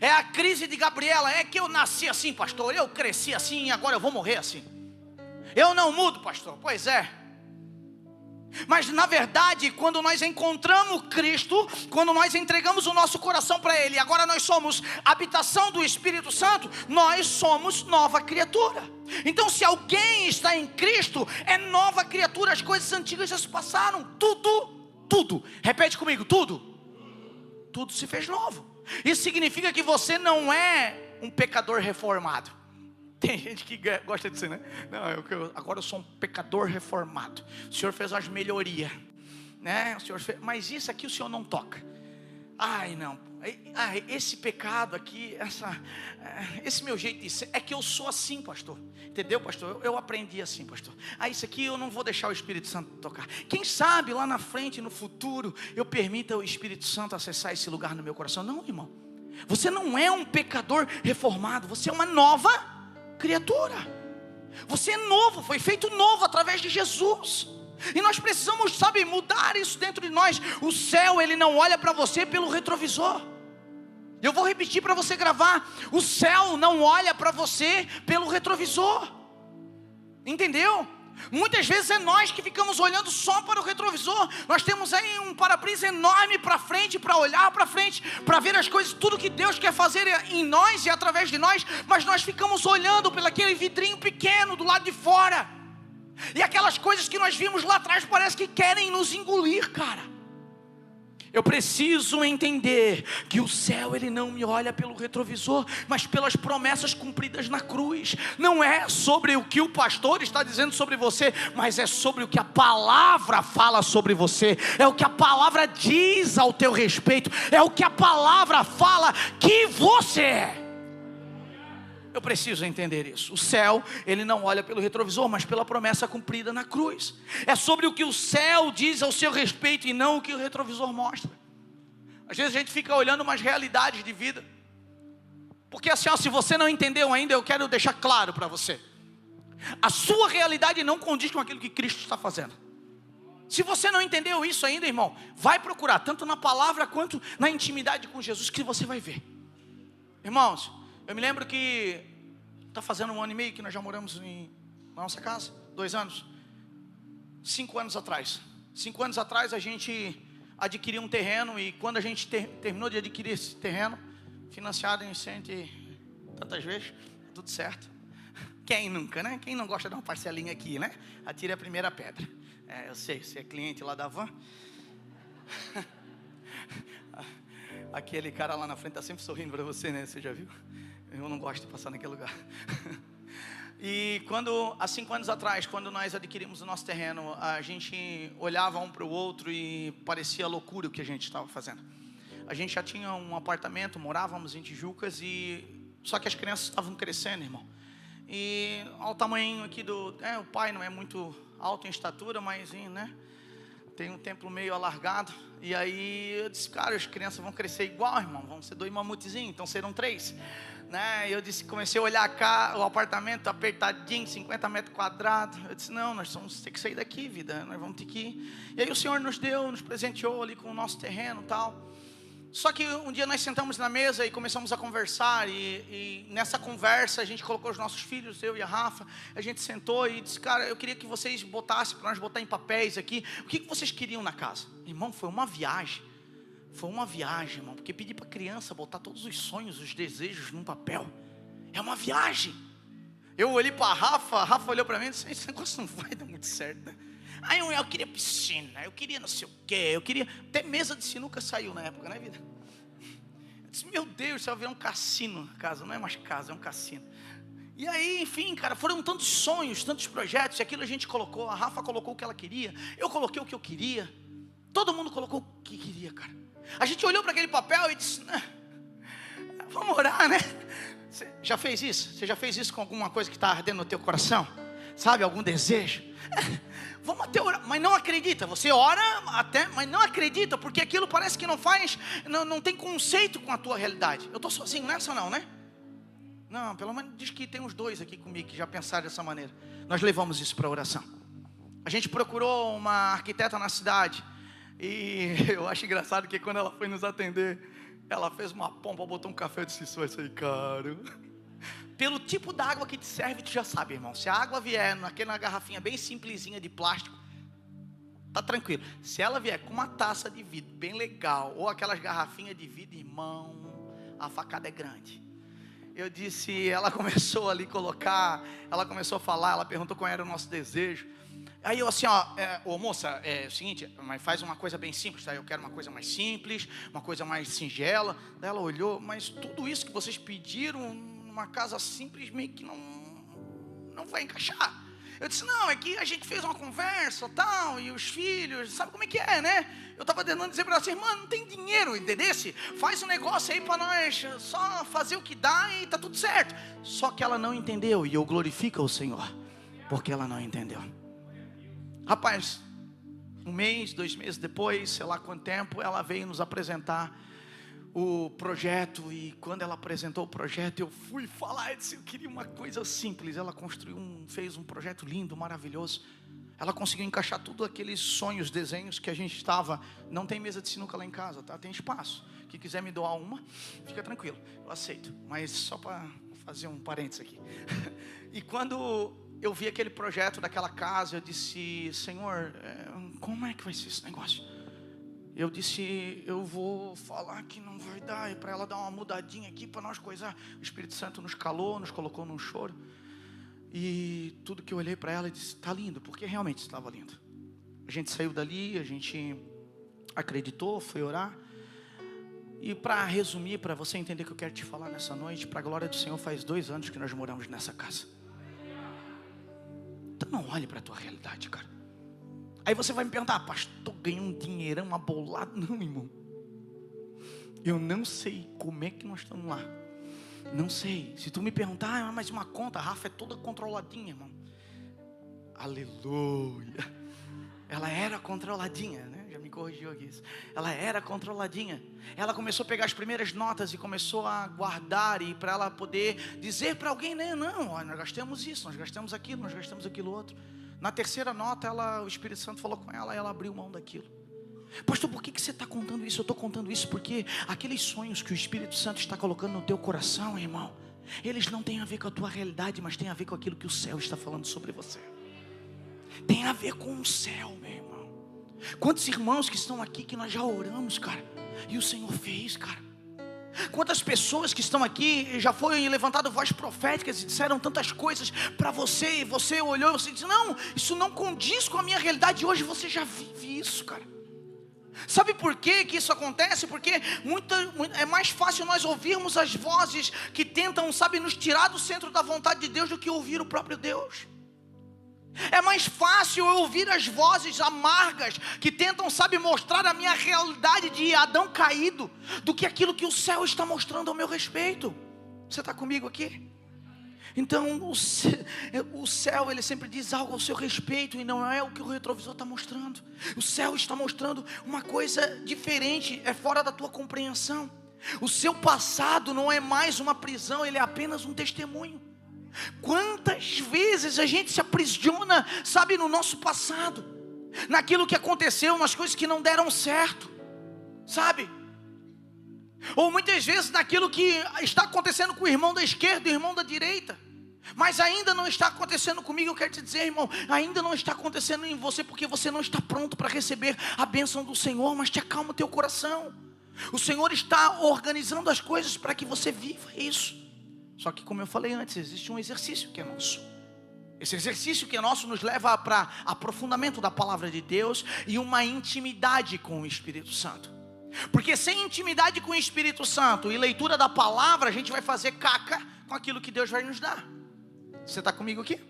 É a crise de Gabriela. É que eu nasci assim, pastor. Eu cresci assim e agora eu vou morrer assim. Eu não mudo, pastor. Pois é. Mas na verdade, quando nós encontramos Cristo, quando nós entregamos o nosso coração para Ele, agora nós somos habitação do Espírito Santo, nós somos nova criatura. Então se alguém está em Cristo, é nova criatura. As coisas antigas já se passaram. Tudo, repete comigo, tudo se fez novo. Isso significa que você não é um pecador reformado. Tem gente que gosta de dizer, né? Não, agora eu sou um pecador reformado. O Senhor fez umas melhorias, né? O Senhor fez, mas isso aqui o Senhor não toca. Ai, não. Esse pecado aqui, esse meu jeito de ser, é que eu sou assim, pastor. Entendeu, pastor? Eu aprendi assim, pastor. Isso aqui eu não vou deixar o Espírito Santo tocar. Quem sabe lá na frente, no futuro, eu permita o Espírito Santo acessar esse lugar no meu coração. Não, irmão. Você não é um pecador reformado. Você é uma nova criatura. Você é novo, foi feito novo através de Jesus. E nós precisamos, sabe, mudar isso dentro de nós. O céu, ele não olha para você pelo retrovisor. Eu vou repetir para você gravar. O céu não olha para você pelo retrovisor. Entendeu? Muitas vezes é nós que ficamos olhando só para o retrovisor. Nós temos aí um para-brisa enorme para frente, para olhar para frente, para ver as coisas, tudo que Deus quer fazer em nós e através de nós. Mas nós ficamos olhando pelo aquele vidrinho pequeno do lado de fora. E aquelas coisas que nós vimos lá atrás parece que querem nos engolir, cara. Eu preciso entender que o céu, ele não me olha pelo retrovisor, mas pelas promessas cumpridas na cruz. Não é sobre o que o pastor está dizendo sobre você, mas é sobre o que a palavra fala sobre você. É o que a palavra diz ao teu respeito. É o que a palavra fala que você é. Eu preciso entender isso. O céu, ele não olha pelo retrovisor, mas pela promessa cumprida na cruz. É sobre o que o céu diz ao seu respeito e não o que o retrovisor mostra. Às vezes a gente fica olhando umas realidades de vida. Porque assim, se você não entendeu ainda, eu quero deixar claro para você. A sua realidade não condiz com aquilo que Cristo está fazendo. Se você não entendeu isso ainda, irmão, vai procurar, tanto na palavra quanto na intimidade com Jesus, que você vai ver. Irmãos, eu me lembro que está fazendo 1 ano e meio que nós já moramos na nossa casa, 2 anos. 5 anos atrás. 5 anos atrás a gente adquiriu um terreno. E quando a gente terminou de adquirir esse terreno, financiado em 100 e tantas vezes, tudo certo. Quem nunca, né? Quem não gosta de uma parcelinha aqui, né? Atire a primeira pedra. Eu sei, você é cliente lá da van. Aquele cara lá na frente está sempre sorrindo para você, né? Você já viu? Eu não gosto de passar naquele lugar. E há 5 anos atrás, quando nós adquirimos o nosso terreno, a gente olhava um para o outro e parecia loucura o que a gente estava fazendo. A gente já tinha um apartamento, morávamos em Tijucas, só que as crianças estavam crescendo, irmão. E ao tamanho aqui o pai não é muito alto em estatura, mas né, tem um templo meio alargado. E aí eu disse, cara, as crianças vão crescer igual, irmão, vão ser 2 mamutezinhos, então serão 3. Né? Eu comecei a olhar o apartamento apertadinho, 50 metros quadrados. Eu disse, não, nós vamos ter que sair daqui, vida, nós vamos ter que ir. E aí o Senhor nos presenteou ali com o nosso terreno e tal. Só que um dia nós sentamos na mesa e começamos a conversar. E nessa conversa a gente colocou os nossos filhos, eu e a Rafa. A gente sentou e disse, cara, eu queria que vocês botassem, para nós botar em papéis aqui, o que vocês queriam na casa. Irmão, foi uma viagem. Foi uma viagem, irmão, porque pedir para a criança botar todos os sonhos, os desejos num papel, é uma viagem. Eu olhei para a Rafa olhou para mim e disse, esse negócio não vai dar muito certo, né? Aí eu queria piscina, eu queria não sei o quê, eu queria... Até mesa de sinuca saiu na época, né, vida? Eu disse, meu Deus, você vai virar um cassino na casa. Não é mais casa, é um cassino. E aí, enfim, cara, foram tantos sonhos, tantos projetos. E aquilo a gente colocou, a Rafa colocou o que ela queria, eu coloquei o que eu queria. Todo mundo colocou o que queria, cara. A gente olhou para aquele papel e disse, vamos orar, né? Você já fez isso? Você já fez isso com alguma coisa que está ardendo no teu coração? Sabe, algum desejo? Vamos até orar, mas não acredita. Você ora até, mas não acredita, porque aquilo parece que não faz, não tem conceito com a tua realidade. Eu estou sozinho nessa não, né? Não, pelo menos diz que tem uns dois aqui comigo que já pensaram dessa maneira. Nós levamos isso para a oração. A gente procurou uma arquiteta na cidade. E eu acho engraçado que quando ela foi nos atender, ela fez uma pompa, botou um café e disse, isso vai sair caro. Pelo tipo da água que te serve, tu já sabe, irmão. Se a água vier naquela garrafinha bem simplesinha de plástico, tá tranquilo. Se ela vier com uma taça de vidro bem legal, ou aquelas garrafinhas de vidro, irmão, a facada é grande. Eu disse, ela começou ali a colocar, ela começou a falar, ela perguntou qual era o nosso desejo. Aí eu assim, ô moça, é o seguinte, mas faz uma coisa bem simples, tá? Eu quero uma coisa mais simples, uma coisa mais singela. Daí ela olhou, mas tudo isso que vocês pediram numa casa simples meio que não vai encaixar. Eu disse, não, é que a gente fez uma conversa tal, e os filhos, sabe como é que é, né? Eu estava tentando dizer para ela assim, irmã, não tem dinheiro, entendesse? Faz um negócio aí para nós, só fazer o que dá e tá tudo certo. Só que ela não entendeu, e eu glorifico o Senhor, porque ela não entendeu. Rapaz, 1 mês, 2 meses depois, sei lá quanto tempo, ela veio nos apresentar o projeto. E quando ela apresentou o projeto, eu fui falar, eu disse, eu queria uma coisa simples. Ela fez um projeto lindo, maravilhoso. Ela conseguiu encaixar tudo aqueles sonhos, desenhos que a gente estava. Não tem mesa de sinuca lá em casa, tá? Tem espaço. Quem quiser me doar uma, fica tranquilo, eu aceito. Mas só para fazer um parênteses aqui. E quando eu vi aquele projeto daquela casa, eu disse, Senhor, como é que vai ser esse negócio? Eu disse, eu vou falar que não vai dar, é para ela dar uma mudadinha aqui, para nós coisar. O Espírito Santo nos calou, nos colocou num choro. E tudo que eu olhei para ela, eu disse, está lindo, porque realmente estava lindo. A gente saiu dali, a gente acreditou, foi orar. E para resumir, para você entender o que eu quero te falar nessa noite, para a glória do Senhor, faz 2 anos que nós moramos nessa casa. Então não olhe para a tua realidade, cara. Aí você vai me perguntar, pastor, ganhei um dinheirão abolado. Não, irmão. Eu não sei como é que nós estamos lá. Não sei. Se tu me perguntar, mas uma conta, a Rafa é toda controladinha, irmão. Aleluia. Ela era controladinha, né? Já me corrigiu aqui isso. Ela era controladinha. Ela começou a pegar as primeiras notas e começou a guardar, e para ela poder dizer para alguém, né? Não, nós gastamos isso, nós gastamos aquilo outro. Na 3ª nota, o Espírito Santo falou com ela e ela abriu mão daquilo. Pastor, por que você está contando isso? Eu estou contando isso porque aqueles sonhos que o Espírito Santo está colocando no teu coração, irmão, eles não têm a ver com a tua realidade, mas têm a ver com aquilo que o céu está falando sobre você. Tem a ver com o céu, meu irmão. Quantos irmãos que estão aqui que nós já oramos, cara, e o Senhor fez, cara. Quantas pessoas que estão aqui já foi levantado vozes proféticas e disseram tantas coisas para você, e você olhou e você disse, não, isso não condiz com a minha realidade, e hoje você já vive isso, cara. Sabe por que isso acontece? Porque é mais fácil nós ouvirmos as vozes que tentam, sabe, nos tirar do centro da vontade de Deus do que ouvir o próprio Deus. É mais fácil eu ouvir as vozes amargas que tentam, sabe, mostrar a minha realidade de Adão caído, do que aquilo que o céu está mostrando ao meu respeito. Você está comigo aqui? Então o céu, ele sempre diz algo ao seu respeito, e não é o que o retrovisor está mostrando. O céu está mostrando uma coisa diferente, é fora da tua compreensão. O seu passado não é mais uma prisão, ele é apenas um testemunho. Quantas vezes a gente se aprisiona, sabe, no nosso passado, naquilo que aconteceu, nas coisas que não deram certo, sabe? Ou muitas vezes naquilo que está acontecendo com o irmão da esquerda e o irmão da direita, mas ainda não está acontecendo comigo. Eu quero te dizer, irmão, ainda não está acontecendo em você, porque você não está pronto para receber a bênção do Senhor. Mas te acalma o teu coração. O Senhor está organizando as coisas para que você viva isso. Só que, como eu falei antes, existe um exercício que é nosso. Esse exercício que é nosso nos leva para aprofundamento da palavra de Deus e uma intimidade com o Espírito Santo. Porque sem intimidade com o Espírito Santo e leitura da palavra, a gente vai fazer caca com aquilo que Deus vai nos dar. Você está comigo aqui?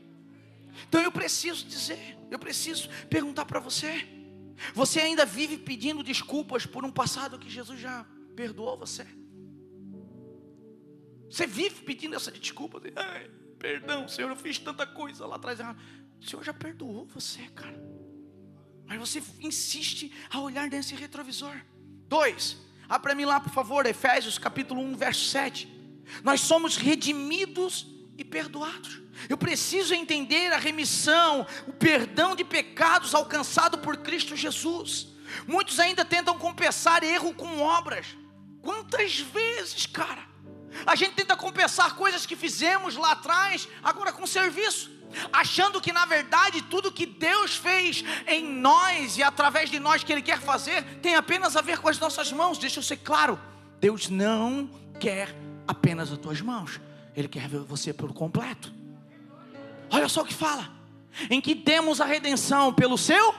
Então eu preciso dizer, eu preciso perguntar para você: você ainda vive pedindo desculpas por um passado que Jesus já perdoou você? Você vive pedindo essa desculpa? Ai, perdão, Senhor, eu fiz tanta coisa lá atrás. O Senhor já perdoou você, cara. Mas você insiste a olhar nesse retrovisor. 2, abra para mim lá, por favor, Efésios capítulo 1, verso 7. Nós somos redimidos e perdoados. Eu preciso entender a remissão, o perdão de pecados alcançado por Cristo Jesus. Muitos ainda tentam compensar erro com obras. Quantas vezes, cara, a gente tenta compensar coisas que fizemos lá atrás, agora com serviço, achando que na verdade tudo que Deus fez em nós e através de nós que Ele quer fazer tem apenas a ver com as nossas mãos. Deixa eu ser claro, Deus não quer apenas as tuas mãos, Ele quer ver você por completo. Olha só o que fala: em que temos a redenção pelo seu,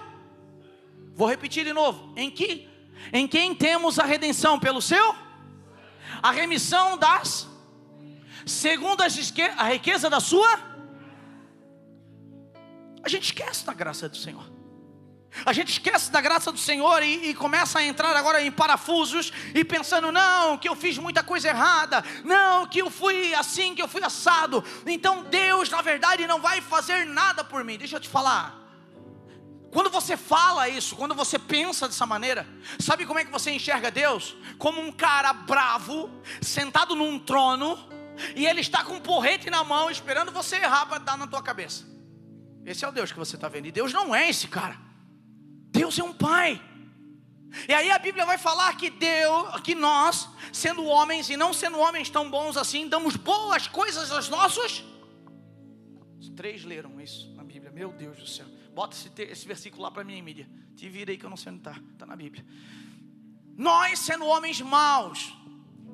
vou repetir de novo, em quem temos a redenção pelo seu, a remissão das, segundo a riqueza da sua. A gente esquece da graça do Senhor. A gente esquece da graça do Senhor e começa a entrar agora em parafusos e pensando: não, que eu fiz muita coisa errada, não, que eu fui assim, que eu fui assado, então Deus na verdade não vai fazer nada por mim. Deixa eu te falar, quando você fala isso, quando você pensa dessa maneira, sabe como é que você enxerga Deus? Como um cara bravo, sentado num trono, e Ele está com um porrete na mão, esperando você errar para dar na tua cabeça. Esse é o Deus que você está vendo. E Deus não é esse cara. Deus é um pai. E aí a Bíblia vai falar que nós, sendo homens e não sendo homens tão bons assim, damos boas coisas aos nossos. Os 3 leram isso na Bíblia. Meu Deus do céu. Bota esse versículo lá para mim, mídia. Te vira aí que eu não sei onde está. Está na Bíblia. Nós, sendo homens maus,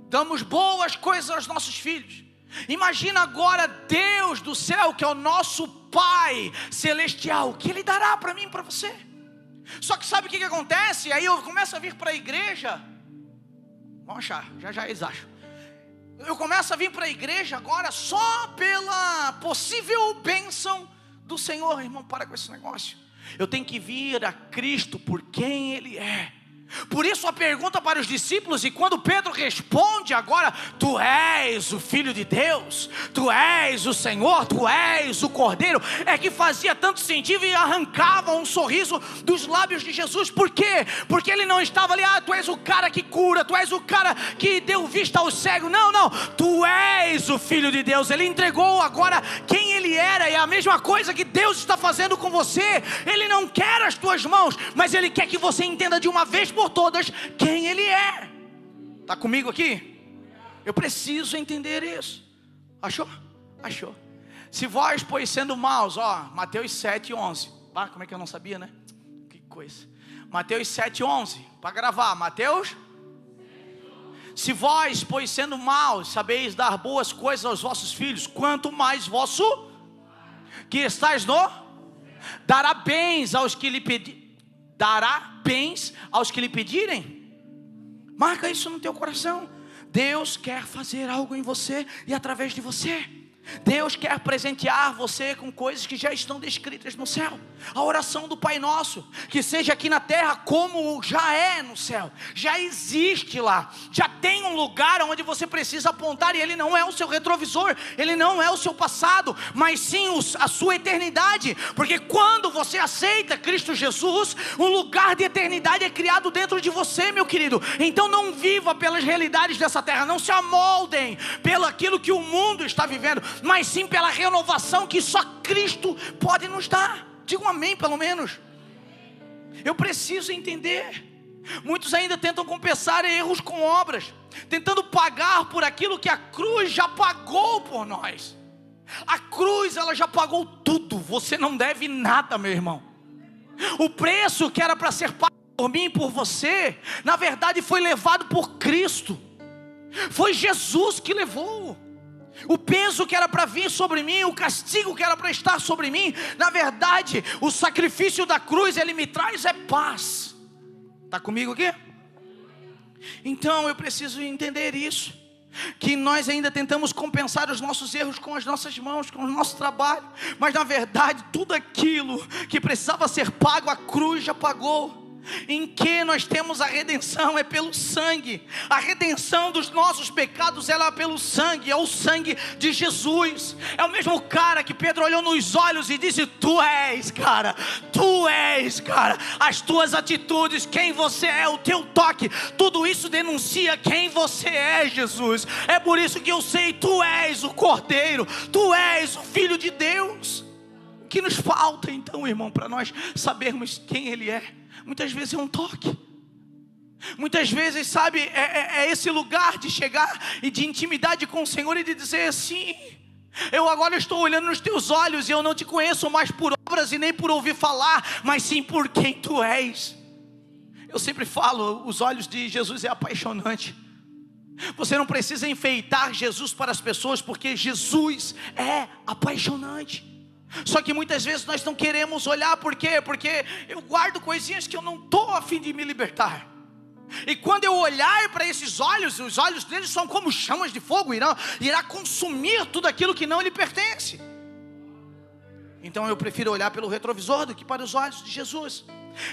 damos boas coisas aos nossos filhos. Imagina agora Deus do céu, que é o nosso Pai Celestial, o que Ele dará para mim e para você. Só que sabe o que acontece? Aí eu começo a vir para a igreja. Vamos achar, já eles acham. Eu começo a vir para a igreja agora só pela possível bênção do Senhor. Irmão, para com esse negócio. Eu tenho que vir a Cristo por quem Ele é. Por isso a pergunta para os discípulos, e quando Pedro responde agora: tu és o Filho de Deus, tu és o Senhor, tu és o Cordeiro, é que fazia tanto sentido e arrancava um sorriso dos lábios de Jesus. Por quê? Porque Ele não estava ali: tu és o cara que cura, tu és o cara que deu vista ao cego. Não, tu és o Filho de Deus. Ele entregou agora quem Ele era, e é a mesma coisa que Deus está fazendo com você. Ele não quer as tuas mãos, mas Ele quer que você entenda de uma vez por todas quem Ele é. Está comigo aqui? Eu preciso entender isso. Achou? Se vós, pois, sendo maus, Mateus 7:11. Como é que eu não sabia, né? Que coisa. Mateus 7:11, para gravar. Mateus. Se vós, pois, sendo maus, sabeis dar boas coisas aos vossos filhos, quanto mais vosso que estais no, dará bens aos que lhe pedirem. Dará bens aos que lhe pedirem. Marca isso no teu coração. Deus quer fazer algo em você e através de você. Deus quer presentear você com coisas que já estão descritas no céu. A oração do Pai Nosso, que seja aqui na terra como já é no céu. Já existe lá. Já tem um lugar onde você precisa apontar. E ele não é o seu retrovisor, ele não é o seu passado, mas sim a sua eternidade. Porque quando você aceita Cristo Jesus, um lugar de eternidade é criado dentro de você, meu querido. Então não viva pelas realidades dessa terra. Não se amoldem pelo aquilo que o mundo está vivendo, mas sim pela renovação que só Cristo pode nos dar. Diga um amém, pelo menos. Eu preciso entender. Muitos ainda tentam compensar erros com obras, tentando pagar por aquilo que a cruz já pagou por nós. A cruz, ela já pagou tudo. Você não deve nada, meu irmão. O preço que era para ser pago por mim e por você, na verdade foi levado por Cristo. Foi Jesus que levou. O peso que era para vir sobre mim, o castigo que era para estar sobre mim, na verdade, o sacrifício da cruz, ele me traz paz. Está comigo aqui? Então eu preciso entender isso, que nós ainda tentamos compensar os nossos erros com as nossas mãos, com o nosso trabalho, mas na verdade tudo aquilo que precisava ser pago, a cruz já pagou. Em que nós temos a redenção? É pelo sangue. A redenção dos nossos pecados, ela é pelo sangue, é o sangue de Jesus. É o mesmo cara que Pedro olhou nos olhos e disse: tu és, cara, as tuas atitudes, quem você é, o teu toque, tudo isso denuncia quem você é, Jesus. É por isso que eu sei, tu és o Cordeiro, tu és o Filho de Deus. O que nos falta então, irmão, para nós sabermos quem Ele é? Muitas vezes é um toque. Muitas vezes, sabe, é esse lugar de chegar e de intimidade com o Senhor e de dizer assim: eu agora estou olhando nos teus olhos e eu não te conheço mais por obras e nem por ouvir falar, mas sim por quem tu és. Eu sempre falo, os olhos de Jesus é apaixonante. Você não precisa enfeitar Jesus para as pessoas, porque Jesus é apaixonante. Só que muitas vezes nós não queremos olhar. Por quê? Porque eu guardo coisinhas que eu não estou a fim de me libertar. E quando eu olhar para esses olhos, os olhos deles são como chamas de fogo, irá consumir tudo aquilo que não lhe pertence. Então eu prefiro olhar pelo retrovisor do que para os olhos de Jesus.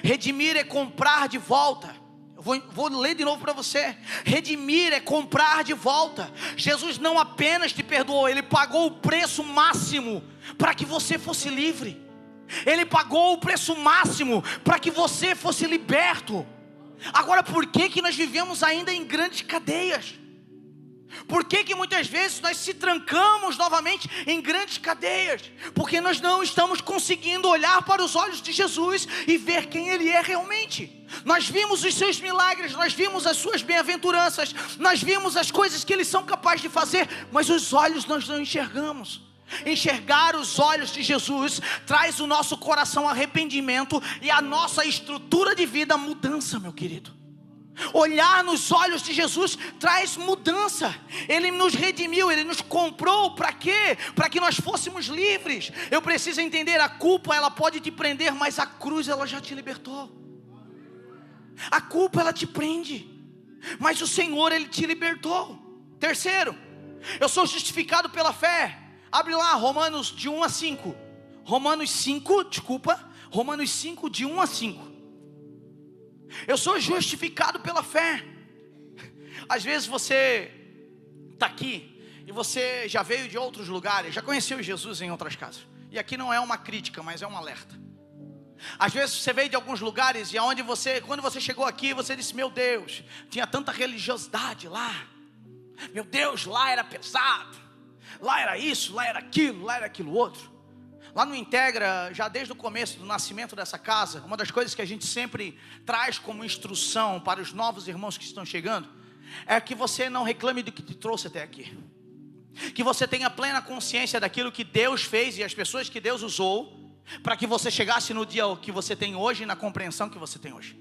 Redimir é comprar de volta. Eu vou ler de novo para você. Redimir é comprar de volta. Jesus não apenas te perdoou, Ele pagou o preço máximo para que você fosse livre. Ele pagou o preço máximo para que você fosse liberto. Agora, por que nós vivemos ainda em grandes cadeias? Por que muitas vezes nós se trancamos novamente em grandes cadeias? Porque nós não estamos conseguindo olhar para os olhos de Jesus e ver quem Ele é realmente. Nós vimos os seus milagres, nós vimos as suas bem-aventuranças, nós vimos as coisas que Ele são capazes de fazer, mas os olhos nós não enxergamos. Enxergar os olhos de Jesus traz o nosso coração arrependimento e a nossa estrutura de vida mudança, meu querido. Olhar nos olhos de Jesus traz mudança. Ele nos redimiu, Ele nos comprou. Para quê? Para que nós fôssemos livres. Eu preciso entender, a culpa ela pode te prender, mas a cruz ela já te libertou. A culpa ela te prende, mas o Senhor Ele te libertou. Terceiro, eu sou justificado pela fé. Abre lá Romanos de 1 a 5. Romanos 5, de 1 a 5. Eu sou justificado pela fé. Às vezes você está aqui e você já veio de outros lugares, já conheceu Jesus em outras casas. E aqui não é uma crítica, mas é um alerta. Às vezes você veio de alguns lugares e aonde quando você chegou aqui, você disse: meu Deus, tinha tanta religiosidade lá. Meu Deus, lá era pesado. Lá era isso, lá era aquilo outro. Lá no Integra, já desde o começo do nascimento dessa casa, uma das coisas que a gente sempre traz como instrução para os novos irmãos que estão chegando é que você não reclame do que te trouxe até aqui. Que você tenha plena consciência daquilo que Deus fez e as pessoas que Deus usou para que você chegasse no dia que você tem hoje e na compreensão que você tem hoje.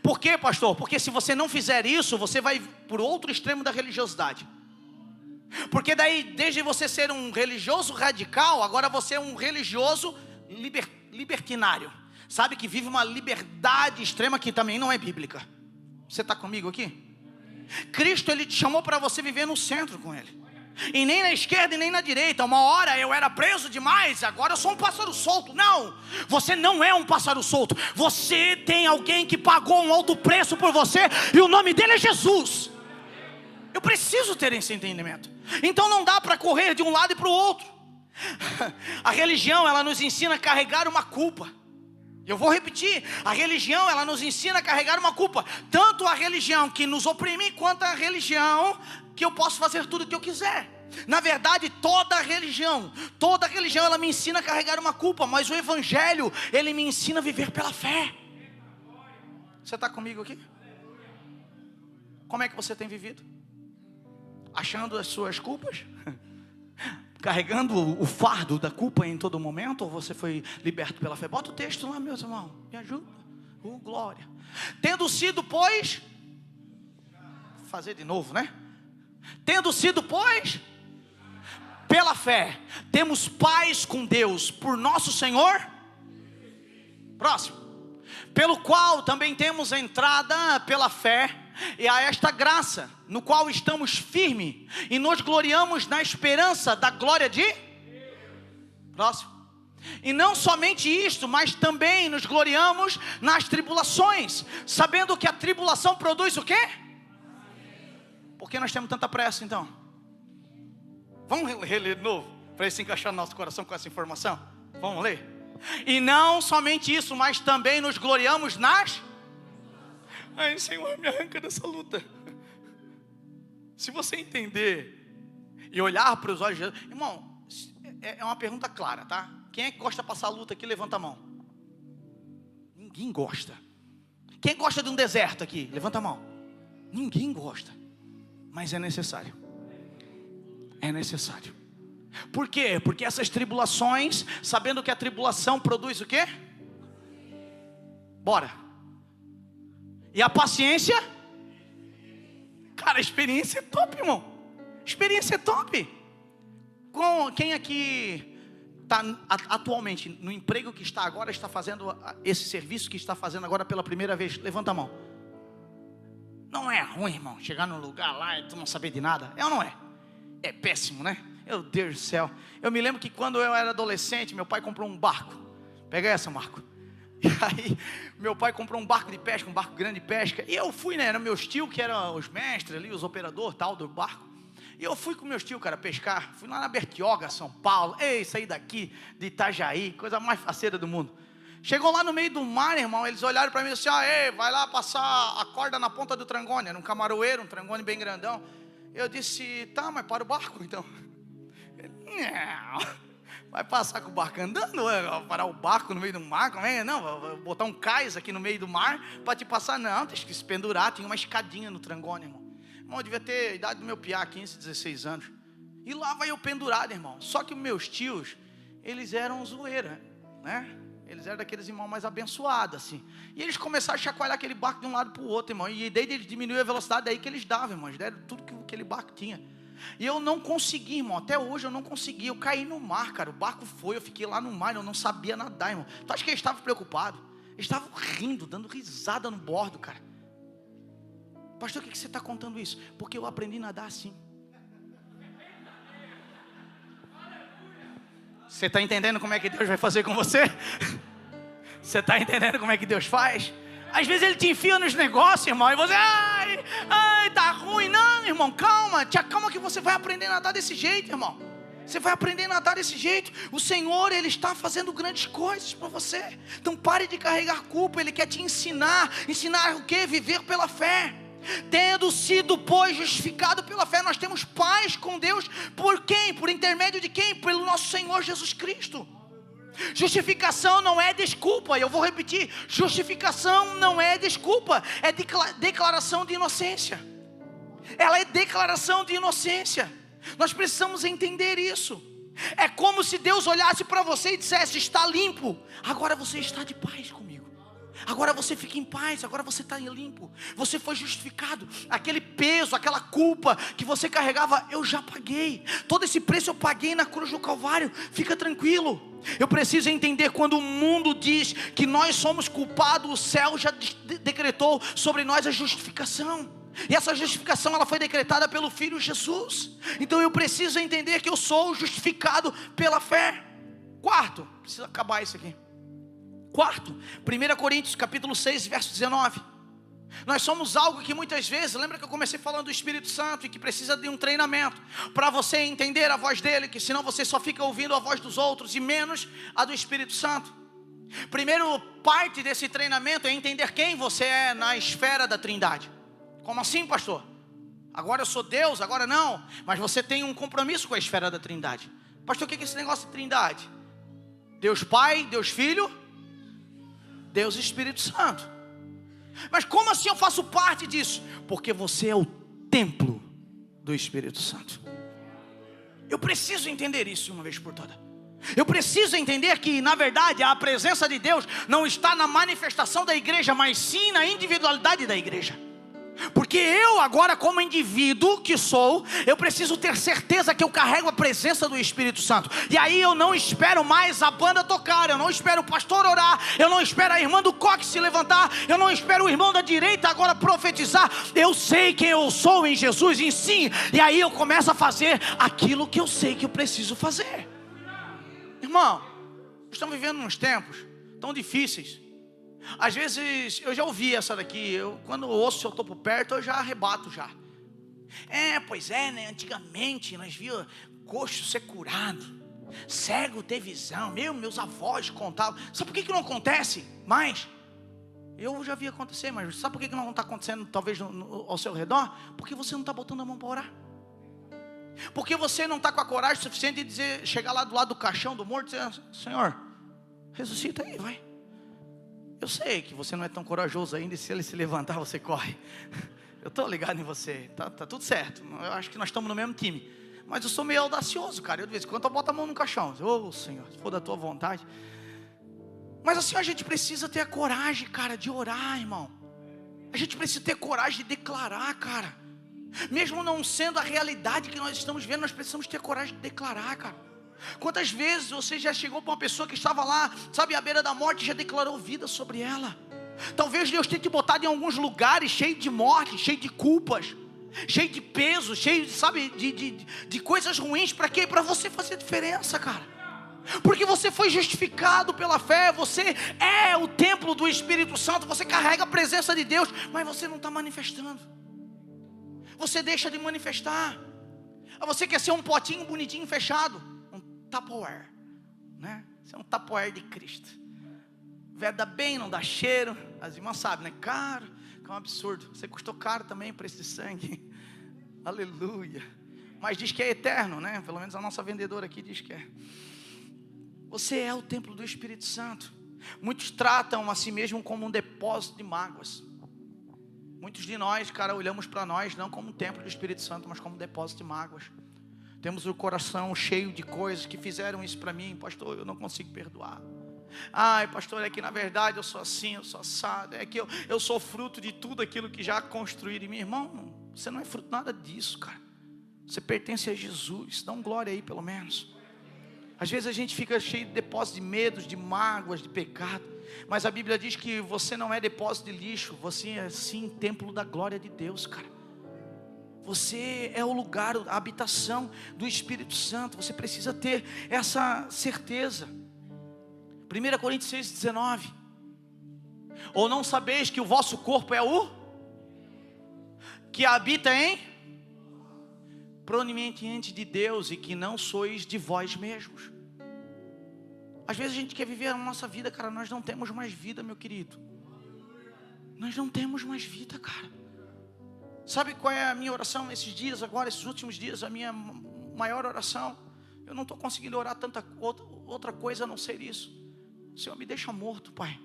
Por quê, pastor? Porque se você não fizer isso, você vai por outro extremo da religiosidade. Porque daí, desde você ser um religioso radical, agora você é um religioso libertinário. Sabe, que vive uma liberdade extrema que também não é bíblica. Você está comigo aqui? Cristo, Ele te chamou para você viver no centro com Ele. E nem na esquerda e nem na direita. Uma hora eu era preso demais, agora eu sou um pássaro solto. Não, você não é um pássaro solto. Você tem alguém que pagou um alto preço por você, e o nome dele é Jesus. Eu preciso ter esse entendimento. Então não dá para correr de um lado e para o outro. A religião, ela nos ensina a carregar uma culpa. Eu vou repetir, a religião, ela nos ensina a carregar uma culpa. Tanto a religião que nos oprime, quanto a religião que eu posso fazer tudo o que eu quiser. Na verdade, toda religião, ela me ensina a carregar uma culpa. Mas o Evangelho, ele me ensina a viver pela fé. Você está comigo aqui? Como é que você tem vivido? Achando as suas culpas? Carregando o fardo da culpa em todo momento? Ou você foi liberto pela fé? Bota o texto lá, meus irmãos, me ajuda. Glória. Tendo sido, pois, fazer de novo, né? Tendo sido, pois, pela fé, temos paz com Deus por nosso Senhor. Próximo. Pelo qual também temos entrada pela fé, e a esta graça, no qual estamos firmes, e nos gloriamos na esperança da glória de... Próximo. E não somente isto, mas também nos gloriamos nas tribulações, sabendo que a tribulação produz o quê? Por que nós temos tanta pressa então? Vamos reler de novo, para isso encaixar no nosso coração com essa informação? Vamos ler? E não somente isso, mas também nos gloriamos nas... Ai, Senhor, me arranca dessa luta. Se você entender e olhar para os olhos de Jesus, irmão, é uma pergunta clara, tá? Quem é que gosta de passar a luta aqui? Levanta a mão. Ninguém gosta. Quem gosta de um deserto aqui? Levanta a mão. Ninguém gosta. Mas é necessário. É necessário. Por quê? Porque essas tribulações, sabendo que a tribulação produz o quê? Bora. E a paciência? Cara, a experiência é top, irmão. Experiência é top. Com quem aqui está atualmente no emprego que está agora, está fazendo esse serviço que está fazendo agora pela primeira vez? Levanta a mão. Não é ruim, irmão, chegar num lugar lá e tu não saber de nada? É ou não é? É péssimo, né? Meu Deus do céu. Eu me lembro que quando eu era adolescente, meu pai comprou um barco. Pega essa, Marco. E aí, meu pai comprou um barco de pesca, um barco grande de pesca. E eu fui, né? Eram meus tios que eram os mestres ali, os operadores tal do barco. E eu fui com meus tios, cara, pescar. Fui lá na Bertioga, São Paulo. Ei, saí daqui de Itajaí, coisa mais faceira do mundo. Chegou lá no meio do mar, irmão, eles olharam para mim e disseram assim, ei, vai lá passar a corda na ponta do trangone. Era um camaroeiro, um trangone bem grandão. Eu disse, tá, mas para o barco então. Não, vai passar com o barco andando? Vai parar o barco no meio do mar? Como é? Não, vou botar um cais aqui no meio do mar para te passar. Não, tem que se pendurar, tinha uma escadinha no trangone, irmão. Irmão, eu devia ter a idade do meu piá, 15, 16 anos. E lá vai eu pendurado, irmão. Só que meus tios, eles eram zoeira, né? Eles eram daqueles irmãos mais abençoados, assim. E eles começaram a chacoalhar aquele barco de um lado para o outro, irmão. E desde eles diminuíram a velocidade, daí que eles davam, irmão. Eles deram tudo que aquele barco tinha. E eu não consegui, irmão. Até hoje eu não consegui. Eu caí no mar, cara. O barco foi, eu fiquei lá no mar. Eu não sabia nadar, irmão. Tu acha que eles estavam preocupados? Eles estavam rindo, dando risada no bordo, cara. Pastor, por que você está contando isso? Porque eu aprendi a nadar assim. Você está entendendo como é que Deus vai fazer com você? Você está entendendo como é que Deus faz? Às vezes Ele te enfia nos negócios, irmão, e você, ai, tá ruim. Não, irmão, calma, te acalma que você vai aprender a nadar desse jeito, irmão. Você vai aprender a nadar desse jeito. O Senhor, Ele está fazendo grandes coisas para você. Então pare de carregar culpa. Ele quer te ensinar. Ensinar o quê? Viver pela fé. Tendo sido, pois, justificado pela fé, nós temos paz com Deus. Por quem? Por intermédio de quem? Pelo nosso Senhor Jesus Cristo. Justificação não é desculpa. Eu vou repetir. Justificação não é desculpa. É declaração de inocência. Ela é declaração de inocência. Nós precisamos entender isso. É como se Deus olhasse para você e dissesse, está limpo. Agora você está de paz comigo. Agora você fica em paz, agora você está limpo. Você foi justificado. Aquele peso, aquela culpa que você carregava, eu já paguei. Todo esse preço eu paguei na cruz do Calvário. Fica tranquilo. Eu preciso entender, quando o mundo diz que nós somos culpados, o céu já decretou sobre nós a justificação. E essa justificação, ela foi decretada pelo Filho Jesus. Então eu preciso entender que eu sou justificado pela fé. Quarto, precisa acabar isso aqui. Quarto, 1 Coríntios capítulo 6, verso 19. Nós somos algo que muitas vezes, lembra que eu comecei falando do Espírito Santo e que precisa de um treinamento para você entender a voz dele, que senão você só fica ouvindo a voz dos outros e menos a do Espírito Santo. Primeiro parte desse treinamento é entender quem você é na esfera da Trindade. Como assim, pastor? Agora eu sou Deus, agora não. Mas você tem um compromisso com a esfera da Trindade. Pastor, o que é esse negócio de Trindade? Deus Pai, Deus Filho, Deus Espírito Santo. Mas como assim eu faço parte disso? Porque você é o templo do Espírito Santo. Eu preciso entender isso uma vez por todas. Eu preciso entender que, na verdade, a presença de Deus não está na manifestação da igreja, mas sim na individualidade da igreja. Porque eu agora, como indivíduo que sou, eu preciso ter certeza que eu carrego a presença do Espírito Santo. E aí eu não espero mais a banda tocar, eu não espero o pastor orar, eu não espero a irmã do coque se levantar, eu não espero o irmão da direita agora profetizar. Eu sei quem eu sou em Jesus, em si. E aí eu começo a fazer aquilo que eu sei que eu preciso fazer. Irmão, estamos vivendo uns tempos tão difíceis. Às vezes, eu já ouvi essa daqui, quando eu ouço, se eu estou por perto, eu já arrebato já. Pois é, né? Antigamente nós víamos coxo ser curado, cego ter visão, meus avós contavam. Sabe por que não acontece mais? Eu já vi acontecer, mas sabe por que não está acontecendo talvez ao seu redor? Porque você não está botando a mão para orar. Porque você não está com a coragem suficiente de chegar lá do lado do caixão do morto e dizer: Senhor, ressuscita aí, vai. Eu sei que você não é tão corajoso ainda, e se ele se levantar, você corre. Eu estou ligado em você, tá tudo certo. Eu acho que nós estamos no mesmo time. Mas eu sou meio audacioso, cara. Eu de vez em quando eu boto a mão no caixão. Senhor, se for da tua vontade. Mas assim, a gente precisa ter a coragem, cara, de orar, irmão. A gente precisa ter coragem de declarar, cara. Mesmo não sendo a realidade que nós estamos vendo, nós precisamos ter coragem de declarar, cara. Quantas vezes você já chegou para uma pessoa que estava lá, sabe, à beira da morte, e já declarou vida sobre ela? Talvez Deus tenha te botado em alguns lugares cheio de morte, cheio de culpas, cheio de peso, cheio, sabe, de coisas ruins. Para quê? Para você fazer diferença, cara. Porque você foi justificado pela fé, você é o templo do Espírito Santo, você carrega a presença de Deus, mas você não está manifestando. Você deixa de manifestar. Você quer ser um potinho bonitinho fechado, Tupperware, né? Isso é um Tupperware de Cristo. Veda bem, não dá cheiro. As irmãs sabem, né? Caro, que é um absurdo. Você custou caro também, preço de sangue. Aleluia. Mas diz que é eterno, né? Pelo menos a nossa vendedora aqui diz que é. Você é o templo do Espírito Santo. Muitos tratam a si mesmo como um depósito de mágoas. Muitos de nós, cara, olhamos para nós não como um templo do Espírito Santo, mas como um depósito de mágoas. Temos o coração cheio de coisas que fizeram isso para mim. Pastor, eu não consigo perdoar. Ai, pastor, é que na verdade eu sou assim, eu sou assado. É que eu sou fruto de tudo aquilo que já construíram em mim. Irmão, você não é fruto nada disso, cara. Você pertence a Jesus. Dá um glória aí pelo menos. Às vezes a gente fica cheio de depósitos de medos, de mágoas, de pecado. Mas a Bíblia diz que você não é depósito de lixo. Você é sim templo da glória de Deus, cara. Você é o lugar, a habitação do Espírito Santo. Você precisa ter essa certeza. 1 Coríntios 6,19. Ou não sabeis que o vosso corpo é o que habita em proveniente de Deus, e que não sois de vós mesmos. Às vezes a gente quer viver a nossa vida, cara. Nós não temos mais vida, meu querido. Nós não temos mais vida, cara. Sabe qual é a minha oração nesses dias agora, esses últimos dias? A minha maior oração. Eu não estou conseguindo orar tanta outra coisa a não ser isso. Senhor, me deixa morto, Pai.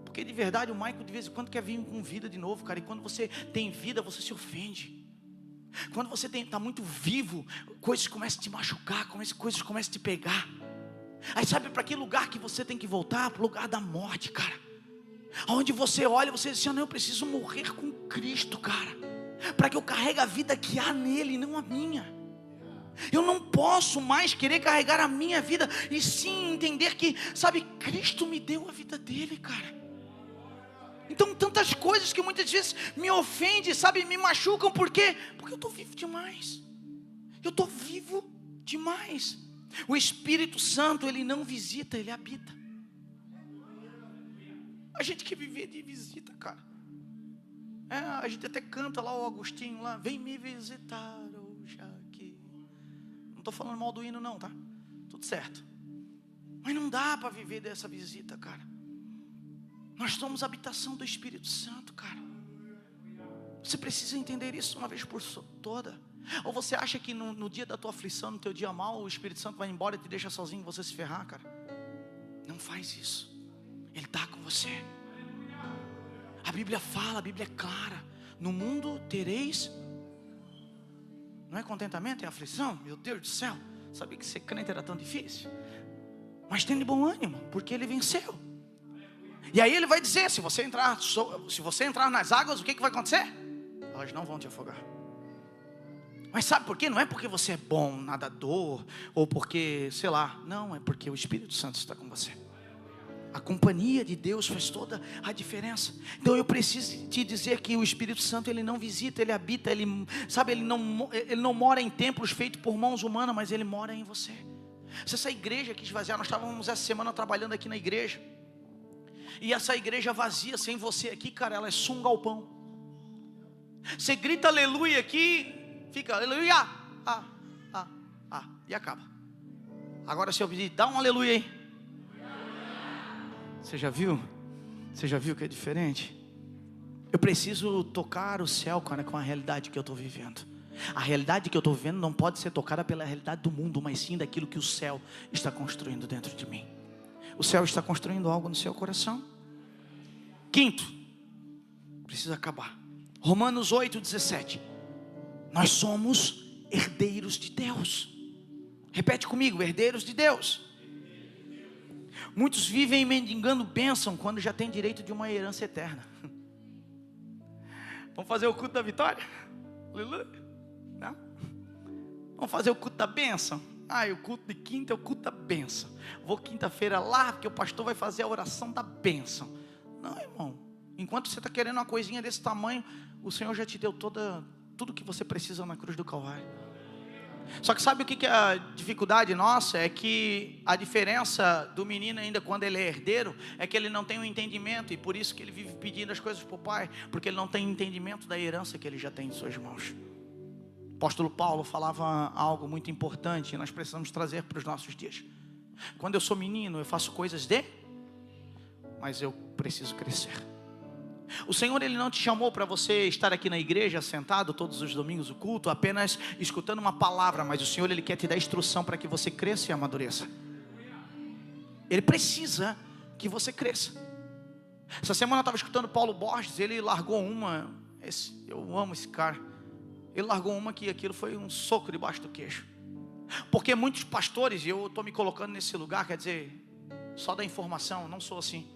Porque de verdade o Michael de vez em quando quer vir com vida de novo, cara. E quando você tem vida, você se ofende. Quando você está muito vivo, coisas começam a te machucar, coisas começam a te pegar. Aí sabe para que lugar que você tem que voltar? Para o lugar da morte, cara. Onde você olha, você diz assim: não, eu preciso morrer com Cristo, cara, para que eu carregue a vida que há nele, não a minha. Eu não posso mais querer carregar a minha vida, e sim entender que, sabe, Cristo me deu a vida dele, cara. Então tantas coisas que muitas vezes me ofendem, sabe, me machucam. Por quê? Porque eu estou vivo demais. Eu estou vivo demais. O Espírito Santo, ele não visita, ele habita. A gente quer viver de visita, cara. A gente até canta lá o Agostinho lá: vem me visitar hoje aqui. Não estou falando mal do hino não, tá? Tudo certo. Mas não dá para viver dessa visita, cara. Nós somos a habitação do Espírito Santo, cara. Você precisa entender isso uma vez por toda. Ou você acha que no dia da tua aflição, no teu dia mal, o Espírito Santo vai embora e te deixa sozinho e você se ferrar, cara? Não faz isso. Ele está com você. A Bíblia fala, a Bíblia é clara: no mundo tereis, não é contentamento, é aflição. Meu Deus do céu, sabia que ser crente era tão difícil? Mas tem de bom ânimo, porque ele venceu. E aí ele vai dizer: se você entrar nas águas, o que vai acontecer? elas não vão te afogar. Mas sabe por quê? Não é porque você é bom nadador, ou porque, sei lá, não, é porque o Espírito Santo está com você. A companhia de Deus faz toda a diferença. Então eu preciso te dizer que o Espírito Santo, ele não visita, ele habita, ele, sabe, ele não mora em templos feitos por mãos humanas, mas ele mora em você. Se essa igreja aqui esvaziar, nós estávamos essa semana trabalhando aqui na igreja, e essa igreja vazia sem você aqui, cara, ela é só um galpão. Você grita aleluia aqui, fica aleluia, e acaba. Agora se eu pedir, dá um aleluia aí. Você já viu? Você já viu que é diferente? Eu preciso tocar o céu, cara, com a realidade que eu estou vivendo. A realidade que eu estou vivendo não pode ser tocada pela realidade do mundo, mas sim daquilo que o céu está construindo dentro de mim. O céu está construindo algo no seu coração. Quinto, precisa acabar. Romanos 8:17. Nós somos herdeiros de Deus. Repete comigo, herdeiros de Deus. Muitos vivem mendigando bênção quando já tem direito de uma herança eterna. Vamos fazer o culto da vitória? Aleluia. Não? Vamos fazer o culto da bênção? O culto de quinta é o culto da bênção. Vou quinta-feira lá, porque o pastor vai fazer a oração da bênção. Não, irmão. Enquanto você está querendo uma coisinha desse tamanho, o Senhor já te deu tudo que você precisa na cruz do Calvário. Só que sabe o que é a dificuldade nossa? É que a diferença do menino ainda quando ele é herdeiro é que ele não tem um entendimento, e por isso que ele vive pedindo as coisas para o pai, porque ele não tem entendimento da herança que ele já tem em suas mãos. O apóstolo Paulo falava algo muito importante e nós precisamos trazer para os nossos dias. Quando eu sou menino, eu faço coisas mas eu preciso crescer. O Senhor, Ele não te chamou para você estar aqui na igreja, sentado todos os domingos, o culto, apenas escutando uma palavra, mas o Senhor, Ele quer te dar instrução para que você cresça e amadureça. Ele precisa que você cresça. Essa semana eu estava escutando Paulo Borges, ele largou eu amo esse cara, ele largou uma que aquilo foi um soco debaixo do queixo. Porque muitos pastores, e eu estou me colocando nesse lugar, quer dizer, só da informação, não sou assim.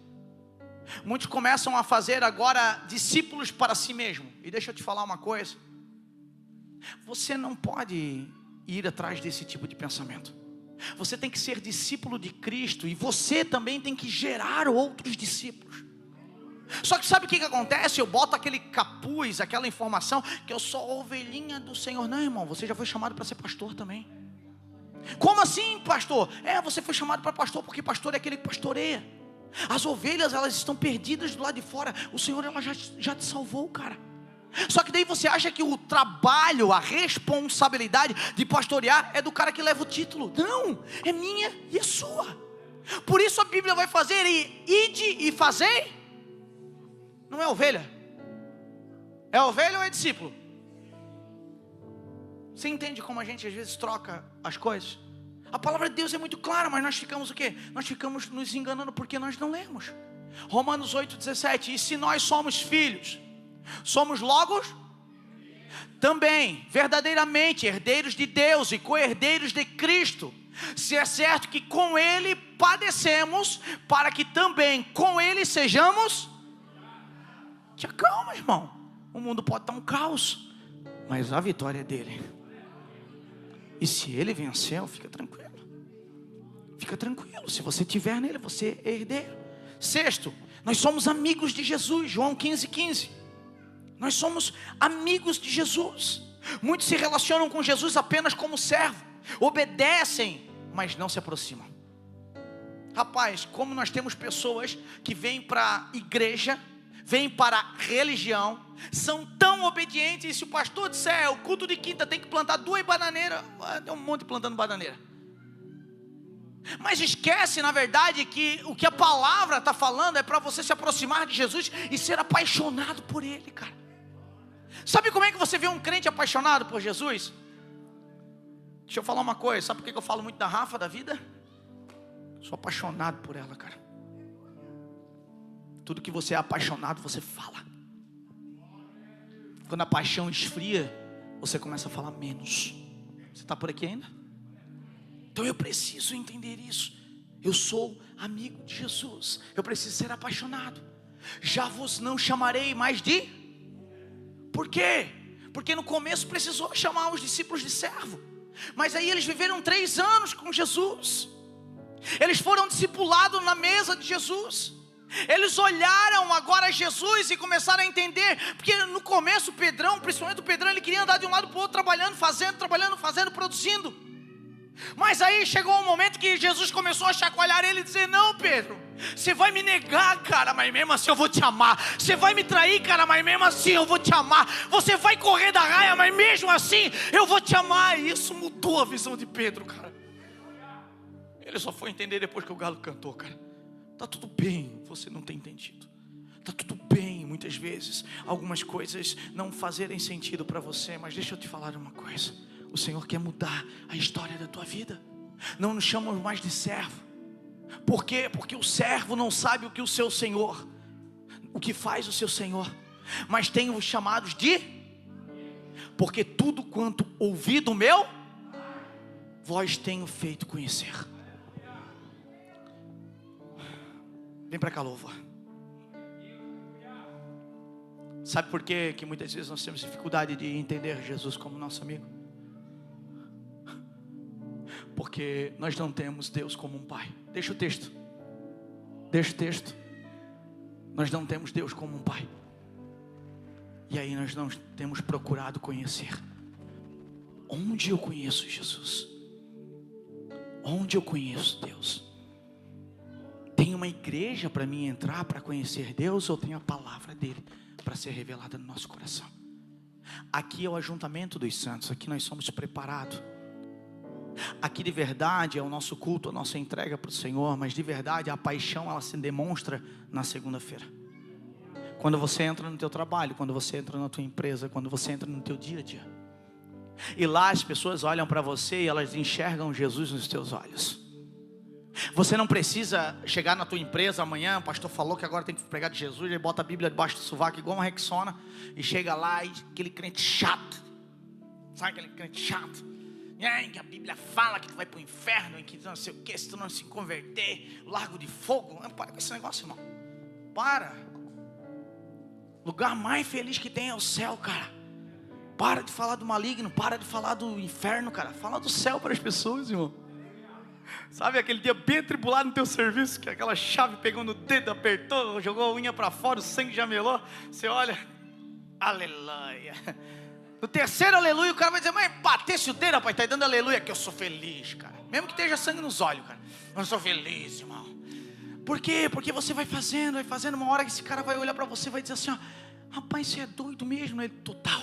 Muitos começam a fazer agora discípulos para si mesmo. E deixa eu te falar uma coisa. Você não pode ir atrás desse tipo de pensamento. Você tem que ser discípulo de Cristo, e você também tem que gerar outros discípulos. Só que sabe o que acontece? Eu boto aquele capuz, aquela informação que eu sou a ovelhinha do Senhor. Não, irmão, você já foi chamado para ser pastor também. Como assim, pastor? Você foi chamado para pastor, porque pastor é aquele que pastoreia. As ovelhas, elas estão perdidas do lado de fora. O Senhor, ela já te salvou, cara. Só que daí você acha que o trabalho, a responsabilidade de pastorear é do cara que leva o título. Não, é minha e é sua. Por isso a Bíblia vai fazer ide e fazei. Não é ovelha? É ovelha ou é discípulo? Você entende como a gente às vezes troca as coisas? A palavra de Deus é muito clara, mas nós ficamos o quê? Nós ficamos nos enganando porque nós não lemos. Romanos 8:17. E se nós somos filhos, somos logo também verdadeiramente herdeiros de Deus e co-herdeiros de Cristo, se é certo que com Ele padecemos, para que também com Ele sejamos. Te acalma, irmão. O mundo pode estar um caos, mas a vitória é dele. E se Ele venceu, fica tranquilo. Fica tranquilo, se você estiver nele, você é herdeiro. Sexto, nós somos amigos de Jesus. João 15:15. Nós somos amigos de Jesus. Muitos se relacionam com Jesus apenas como servo, obedecem, mas não se aproximam. Rapaz, como nós temos pessoas que vêm para a igreja, vêm para a religião, são tão obedientes, e se o pastor disser, o culto de quinta tem que plantar 2 bananeiras, tem um monte plantando bananeira. Mas esquece, na verdade, que o que a palavra está falando é para você se aproximar de Jesus e ser apaixonado por Ele, cara. Sabe como é que você vê um crente apaixonado por Jesus? Deixa eu falar uma coisa, sabe por que eu falo muito da Rafa, da vida? Sou apaixonado por ela, cara. Tudo que você é apaixonado, você fala. Quando a paixão esfria, você começa a falar menos. Você está por aqui ainda? Então eu preciso entender isso. Eu sou amigo de Jesus. Eu preciso ser apaixonado. Já vos não chamarei mais de Por quê? Porque no começo precisou chamar os discípulos de servo. Mas aí eles viveram 3 anos com Jesus. Eles foram discipulados na mesa de Jesus. Eles olharam agora Jesus e começaram a entender. Porque no começo Pedrão, principalmente o Pedrão, ele queria andar de um lado para o outro, trabalhando, fazendo, produzindo. Mas aí chegou um momento que Jesus começou a chacoalhar ele e dizer: não, Pedro, você vai me negar, cara, mas mesmo assim eu vou te amar. Você vai me trair, cara, mas mesmo assim eu vou te amar. Você vai correr da raia, mas mesmo assim eu vou te amar. E isso mudou a visão de Pedro, cara. Ele só foi entender depois que o galo cantou, cara. Tá tudo bem você não ter entendido. Tá tudo bem muitas vezes algumas coisas não fazerem sentido para você. Mas deixa eu te falar uma coisa. O Senhor quer mudar a história da tua vida. Não nos chamamos mais de servo. Por quê? Porque o servo não sabe o que o seu Senhor, o que faz o seu Senhor. Mas tem os chamados de, porque tudo quanto ouvi do meu, vós tenho feito conhecer. Vem para cá, louvor. Sabe por quê que muitas vezes nós temos dificuldade de entender Jesus como nosso amigo? Porque nós não temos Deus como um pai. Deixa o texto. Nós não temos Deus como um pai. E aí nós não temos procurado conhecer. Onde eu conheço Jesus? Onde eu conheço Deus? Tem uma igreja para mim entrar para conhecer Deus, ou tem a palavra dele para ser revelada no nosso coração? Aqui é o ajuntamento dos santos. Aqui nós somos preparados. Aqui de verdade é o nosso culto, a nossa entrega para o Senhor. Mas de verdade a paixão, ela se demonstra na segunda-feira. Quando você entra no teu trabalho, quando você entra na tua empresa, quando você entra no teu dia a dia. E lá as pessoas olham para você e elas enxergam Jesus nos teus olhos. Você não precisa chegar na tua empresa amanhã, o pastor falou que agora tem que pregar de Jesus, ele bota a Bíblia debaixo do sovaco igual uma Rexona, e chega lá e aquele crente chato. Sabe aquele crente chato? Que a Bíblia fala que tu vai para o inferno, e que não sei o que, se tu não se converter, largo de fogo. Não, para com esse negócio, irmão. Para. Lugar mais feliz que tem é o céu, cara. Para de falar do maligno, para de falar do inferno, cara. Fala do céu para as pessoas, irmão. Sabe aquele dia bem atribulado no teu serviço, que aquela chave pegou no dedo, apertou, jogou a unha para fora, o sangue já melou. Você olha, aleluia. No terceiro aleluia, o cara vai dizer: mas batesse o dedo, rapaz, tá dando aleluia, que eu sou feliz, cara. Mesmo que esteja sangue nos olhos, cara. Eu sou feliz, irmão. Por quê? Porque você vai fazendo, uma hora que esse cara vai olhar para você e vai dizer assim: ó, rapaz, você é doido mesmo? Ele: total.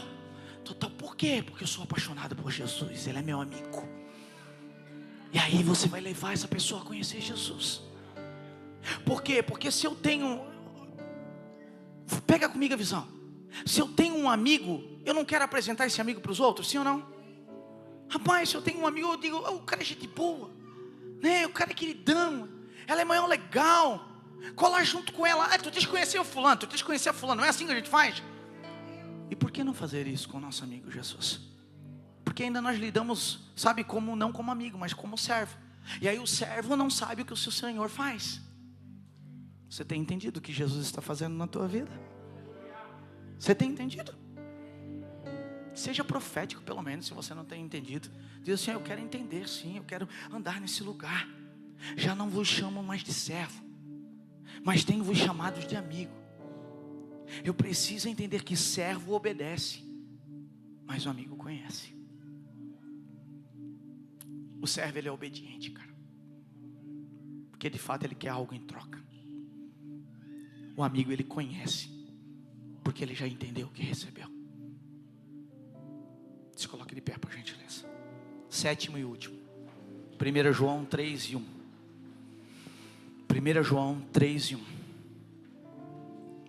Por quê? Porque eu sou apaixonado por Jesus, ele é meu amigo. E aí você vai levar essa pessoa a conhecer Jesus. Por quê? Porque se eu tenho, pega comigo a visão, se eu tenho um amigo, eu não quero apresentar esse amigo para os outros, sim ou não? Rapaz, se eu tenho um amigo, eu digo: o cara é gente boa, né? O cara é queridão, ela é maior legal, colar junto com ela. Tu tens que conhecer o fulano, não é assim que a gente faz? E por que não fazer isso com o nosso amigo Jesus? Porque ainda nós lidamos, sabe, como não como amigo, mas como servo. E aí o servo não sabe o que o seu Senhor faz. Você tem entendido o que Jesus está fazendo na tua vida? Você tem entendido? Seja profético pelo menos, se você não tem entendido. Diz assim: eu quero entender, sim, eu quero andar nesse lugar. Já não vos chamo mais de servo, mas tenho-vos chamados de amigo. Eu preciso entender que servo obedece, mas o amigo conhece. O servo, ele é obediente, cara, porque de fato ele quer algo em troca. O amigo, ele conhece, porque ele já entendeu o que recebeu. Se coloque de pé, por gentileza. Sétimo e último, 1 João 3:1. 1 João 3:1.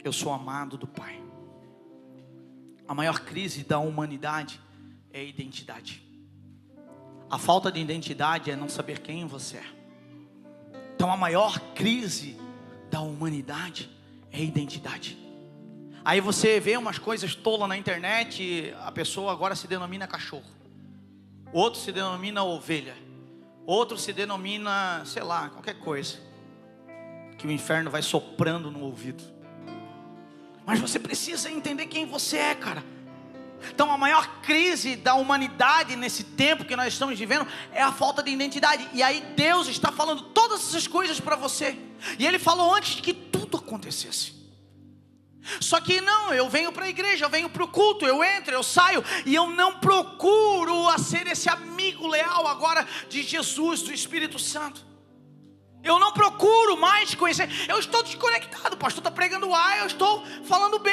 Eu sou amado do Pai. A maior crise da humanidade é a identidade. A falta de identidade é não saber quem você é. Então a maior crise da humanidade é a identidade. Aí você vê umas coisas tolas na internet, a pessoa agora se denomina cachorro, outro se denomina ovelha, outro se denomina, sei lá, qualquer coisa, que o inferno vai soprando no ouvido. Mas você precisa entender quem você é, cara. Então a maior crise da humanidade nesse tempo que nós estamos vivendo é a falta de identidade. E aí Deus está falando todas essas coisas para você. E Ele falou antes de que tudo acontecesse. Só que não, eu venho para a igreja, eu venho para o culto, eu entro, eu saio, e eu não procuro a ser esse amigo leal agora de Jesus, do Espírito Santo. Eu não procuro mais conhecer. Eu estou desconectado, o pastor está pregando A, eu estou falando B.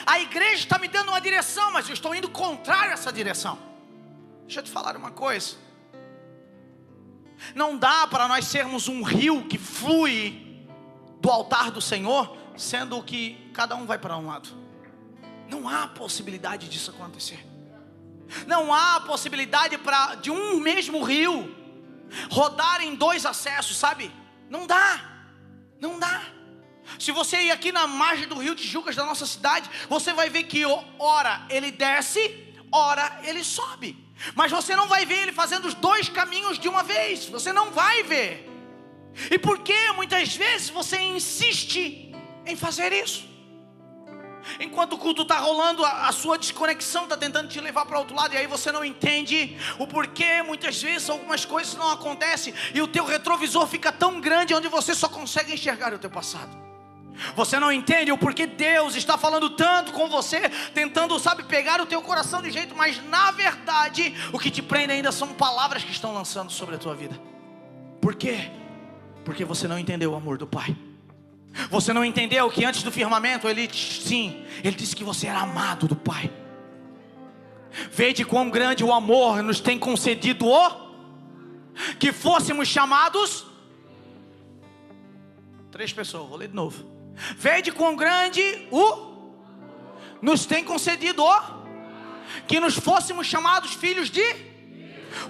A igreja está me dando uma direção, mas eu estou indo contrário a essa direção. Deixa eu te falar uma coisa. Não dá para nós sermos um rio que flui do altar do Senhor, sendo que cada um vai para um lado. Não há possibilidade disso acontecer. Não há possibilidade de um mesmo rio rodar em dois acessos, sabe? Não dá. Não dá. Se você ir aqui na margem do rio Tijucas da nossa cidade, você vai ver que ora ele desce, ora ele sobe. Mas você não vai ver ele fazendo os dois caminhos de uma vez. Você não vai ver. E por que muitas vezes você insiste em fazer isso? Enquanto o culto está rolando, a sua desconexão está tentando te levar para outro lado, e aí você não entende o porquê. Muitas vezes algumas coisas não acontecem, e o teu retrovisor fica tão grande, onde você só consegue enxergar o teu passado. Você não entende o porquê Deus está falando tanto com você, tentando, sabe, pegar o teu coração de jeito, mas na verdade o que te prende ainda são palavras que estão lançando sobre a tua vida. Por quê? Porque você não entendeu o amor do Pai. Você não entendeu que antes do firmamento Ele disse que você era amado do Pai. Vede quão grande o amor nos tem concedido que fôssemos chamados. 3 pessoas, vou ler de novo. Vede quão grande nos tem concedido que nos fôssemos chamados filhos de.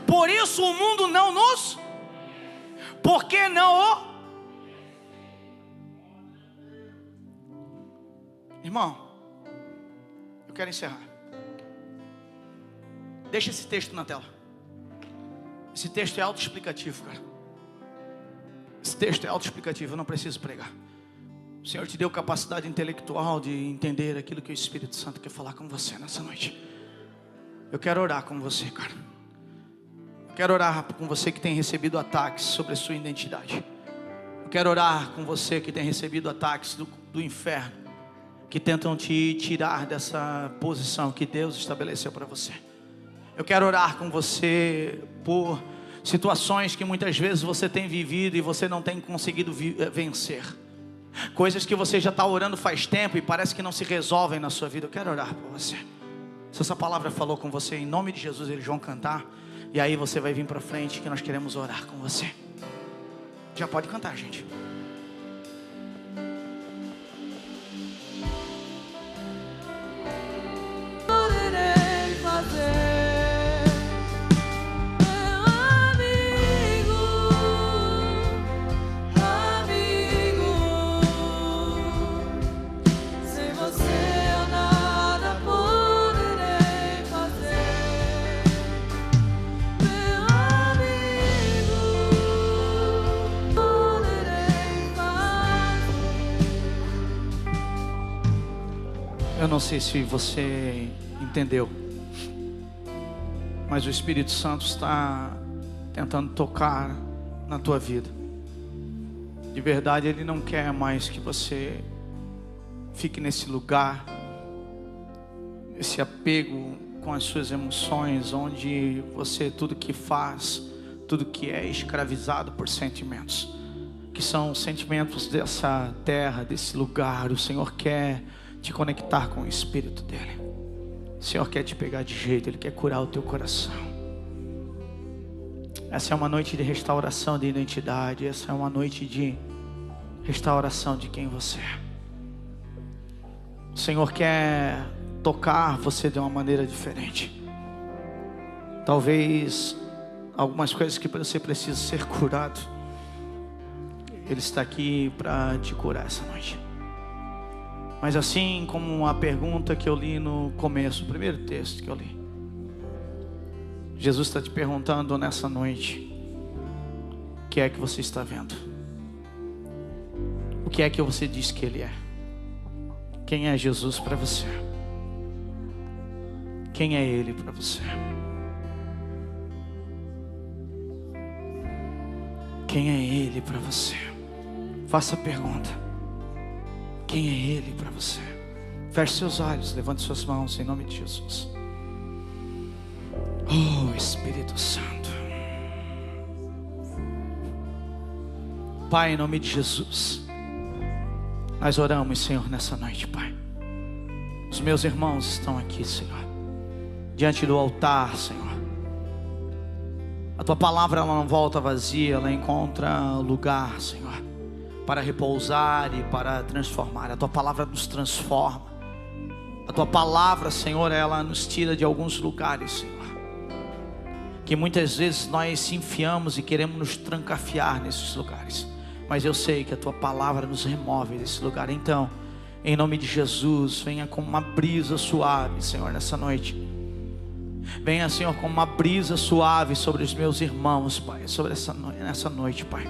Por isso o mundo não nos. Por que não Irmão, eu quero encerrar. Deixa esse texto na tela. Esse texto é autoexplicativo, cara. Esse texto é autoexplicativo, eu não preciso pregar. O Senhor te deu capacidade intelectual de entender aquilo que o Espírito Santo quer falar com você nessa noite. Eu quero orar com você, cara. Eu quero orar com você que tem recebido ataques sobre a sua identidade. Eu quero orar com você que tem recebido ataques do inferno, que tentam te tirar dessa posição que Deus estabeleceu para você. Eu quero orar com você por situações que muitas vezes você tem vivido e você não tem conseguido vencer. Coisas que você já está orando faz tempo e parece que não se resolvem na sua vida. Eu quero orar por você. Se essa palavra falou com você, em nome de Jesus, eles vão cantar. E aí você vai vir para frente que nós queremos orar com você. Já pode cantar, gente. Poderei fazer. Eu não sei se você entendeu, mas o Espírito Santo está tentando tocar na tua vida. De verdade, Ele não quer mais que você fique nesse lugar, esse apego com as suas emoções, onde você, tudo que faz, tudo que é escravizado por sentimentos, que são sentimentos dessa terra, desse lugar. O Senhor quer te conectar com o Espírito dEle. O Senhor quer te pegar de jeito, Ele quer curar o teu coração. Essa é uma noite de restauração de identidade. Essa é uma noite de restauração de quem você é. O Senhor quer tocar você de uma maneira diferente. Talvez algumas coisas que você precisa ser curado, Ele está aqui para te curar essa noite. Mas assim como a pergunta que eu li no começo, o primeiro texto que eu li, Jesus está te perguntando nessa noite: o que é que você está vendo? O que é que você diz que Ele é? Quem é Jesus para você? Quem é Ele para você? Quem é Ele para você? Faça a pergunta. Quem é Ele para você? Feche seus olhos, levante suas mãos em nome de Jesus. Oh, Espírito Santo. Pai, em nome de Jesus, nós oramos, Senhor, nessa noite, Pai. Os meus irmãos estão aqui, Senhor, diante do altar, Senhor. A Tua palavra, ela não volta vazia, ela encontra lugar, Senhor, para repousar e para transformar. A Tua palavra nos transforma. A Tua palavra, Senhor, ela nos tira de alguns lugares, Senhor, que muitas vezes nós se enfiamos e queremos nos trancafiar nesses lugares. Mas eu sei que a Tua palavra nos remove desse lugar. Então, em nome de Jesus, venha como uma brisa suave, Senhor, nessa noite. Venha, Senhor, como uma brisa suave sobre os meus irmãos, Pai, sobre nessa noite, Pai.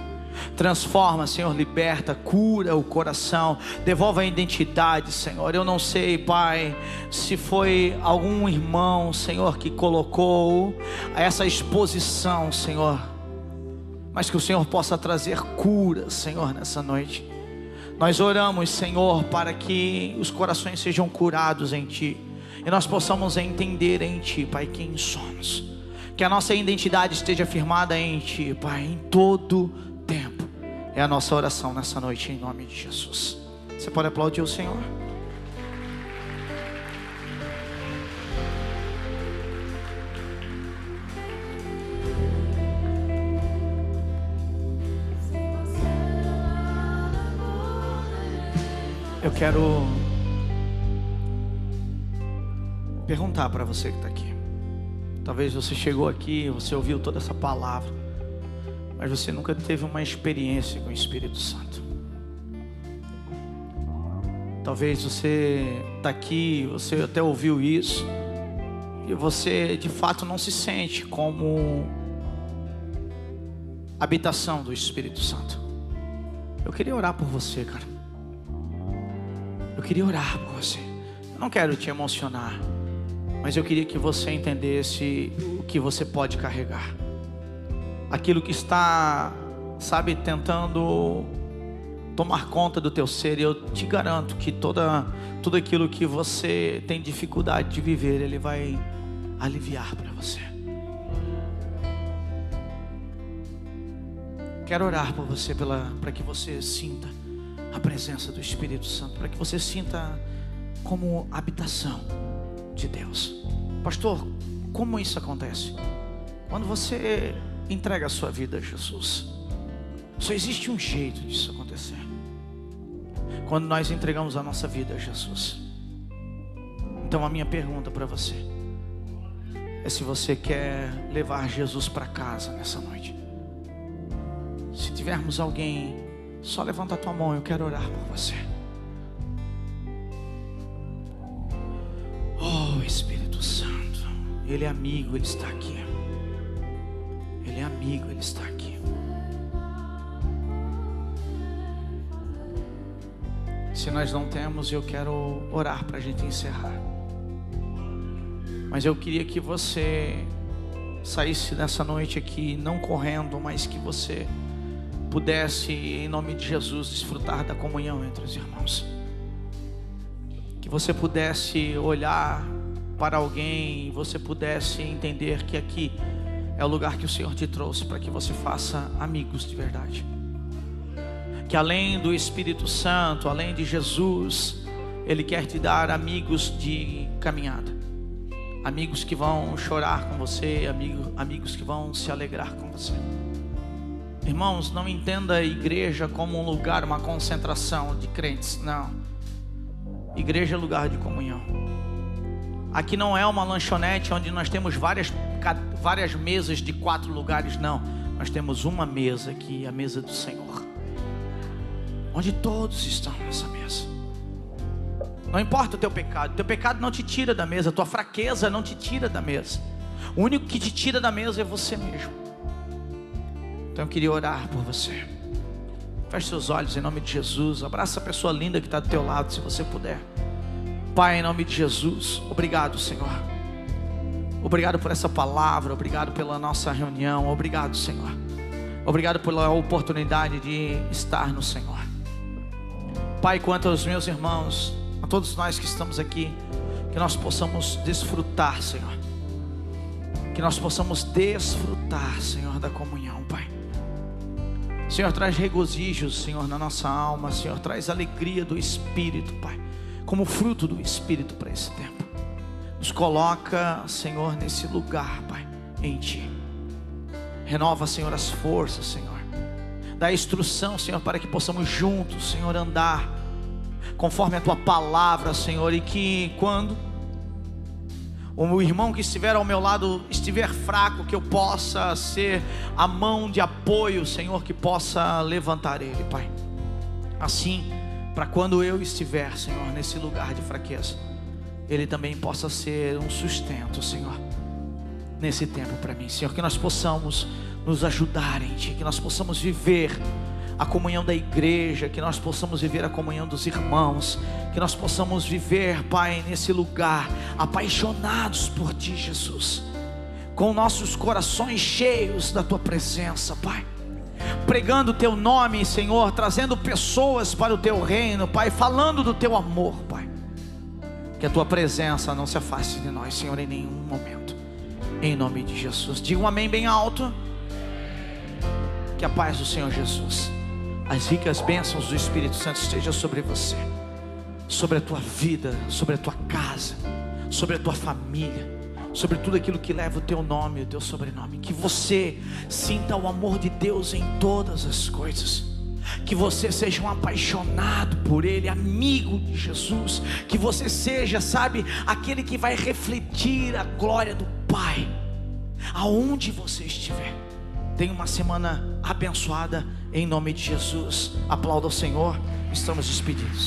Transforma, Senhor, liberta, cura o coração, devolve a identidade, Senhor. Eu não sei, Pai, se foi algum irmão, Senhor, que colocou essa exposição, Senhor, mas que o Senhor possa trazer cura, Senhor, nessa noite. Nós oramos, Senhor, para que os corações sejam curados em Ti e nós possamos entender em Ti, Pai, quem somos. Que a nossa identidade esteja firmada em Ti, Pai, em todo tempo. É a nossa oração nessa noite, em nome de Jesus. Você pode aplaudir o Senhor? Eu quero perguntar para você que está aqui. Talvez você chegou aqui, você ouviu toda essa palavra, mas você nunca teve uma experiência com o Espírito Santo. Talvez você está aqui, você até ouviu isso, e você de fato não se sente como habitação do Espírito Santo. Eu queria orar por você, cara. Eu queria orar por você. Eu não quero te emocionar, mas eu queria que você entendesse o que você pode carregar. Aquilo que está, sabe, tentando tomar conta do teu ser. E eu te garanto que tudo aquilo que você tem dificuldade de viver, Ele vai aliviar para você. Quero orar por você para que você sinta a presença do Espírito Santo, para que você sinta como habitação de Deus. Pastor, como isso acontece? Quando você entrega a sua vida a Jesus. Só existe um jeito disso acontecer: quando nós entregamos a nossa vida a Jesus. Então a minha pergunta para você é se você quer levar Jesus para casa nessa noite. Se tivermos alguém, só levanta a tua mão, eu quero orar por você. Oh, Espírito Santo, Ele é amigo, Ele está aqui. Ele é amigo, Ele está aqui. Se nós não temos, eu quero orar para a gente encerrar. Mas eu queria que você saísse nessa noite aqui, não correndo, mas que você pudesse, em nome de Jesus, desfrutar da comunhão entre os irmãos. Que você pudesse olhar para alguém e você pudesse entender que aqui é o lugar que o Senhor te trouxe para que você faça amigos de verdade. Que além do Espírito Santo, além de Jesus, Ele quer te dar amigos de caminhada. Amigos que vão chorar com você, amigos que vão se alegrar com você. Irmãos, não entenda a igreja como um lugar, uma concentração de crentes. Não. Igreja é lugar de comunhão. Aqui não é uma lanchonete onde nós temos várias mesas de 4 lugares. Não. Nós temos uma mesa aqui, a mesa do Senhor, onde todos estão nessa mesa. Não importa o teu pecado não te tira da mesa, a tua fraqueza não te tira da mesa. O único que te tira da mesa é você mesmo. Então eu queria orar por você. Feche seus olhos em nome de Jesus. Abraça a pessoa linda que está do teu lado, se você puder. Pai, em nome de Jesus, obrigado, Senhor. Obrigado por essa palavra, obrigado pela nossa reunião, obrigado, Senhor. Obrigado pela oportunidade de estar no Senhor. Pai, quanto aos meus irmãos, a todos nós que estamos aqui, que nós possamos desfrutar, Senhor. Que nós possamos desfrutar, Senhor, da comunhão, Pai. Senhor, traz regozijo, Senhor, na nossa alma. Senhor, traz alegria do Espírito, Pai, como fruto do Espírito para esse tempo. Nos coloca, Senhor, nesse lugar, Pai, em Ti. Renova, Senhor, as forças, Senhor. Dá instrução, Senhor, para que possamos juntos, Senhor, andar conforme a Tua palavra, Senhor. E que quando o irmão que estiver ao meu lado estiver fraco, que eu possa ser a mão de apoio, Senhor, que possa levantar ele, Pai. Assim, para quando eu estiver, Senhor, nesse lugar de fraqueza, ele também possa ser um sustento, Senhor, nesse tempo para mim, Senhor. Que nós possamos nos ajudar em Ti, que nós possamos viver a comunhão da igreja, que nós possamos viver a comunhão dos irmãos, que nós possamos viver, Pai, nesse lugar, apaixonados por Ti, Jesus, com nossos corações cheios da Tua presença, Pai, pregando o Teu nome, Senhor, trazendo pessoas para o Teu reino, Pai, falando do Teu amor, Pai. Que a Tua presença não se afaste de nós, Senhor, em nenhum momento, em nome de Jesus. Diga um amém bem alto. Que a paz do Senhor Jesus, as ricas bênçãos do Espírito Santo esteja sobre você, sobre a tua vida, sobre a tua casa, sobre a tua família, sobre tudo aquilo que leva o teu nome e o teu sobrenome. Que você sinta o amor de Deus em todas as coisas. Que você seja um apaixonado por Ele, amigo de Jesus. Que você seja, sabe, aquele que vai refletir a glória do Pai aonde você estiver. Tenha uma semana abençoada em nome de Jesus. Aplauda o Senhor. Estamos despedidos.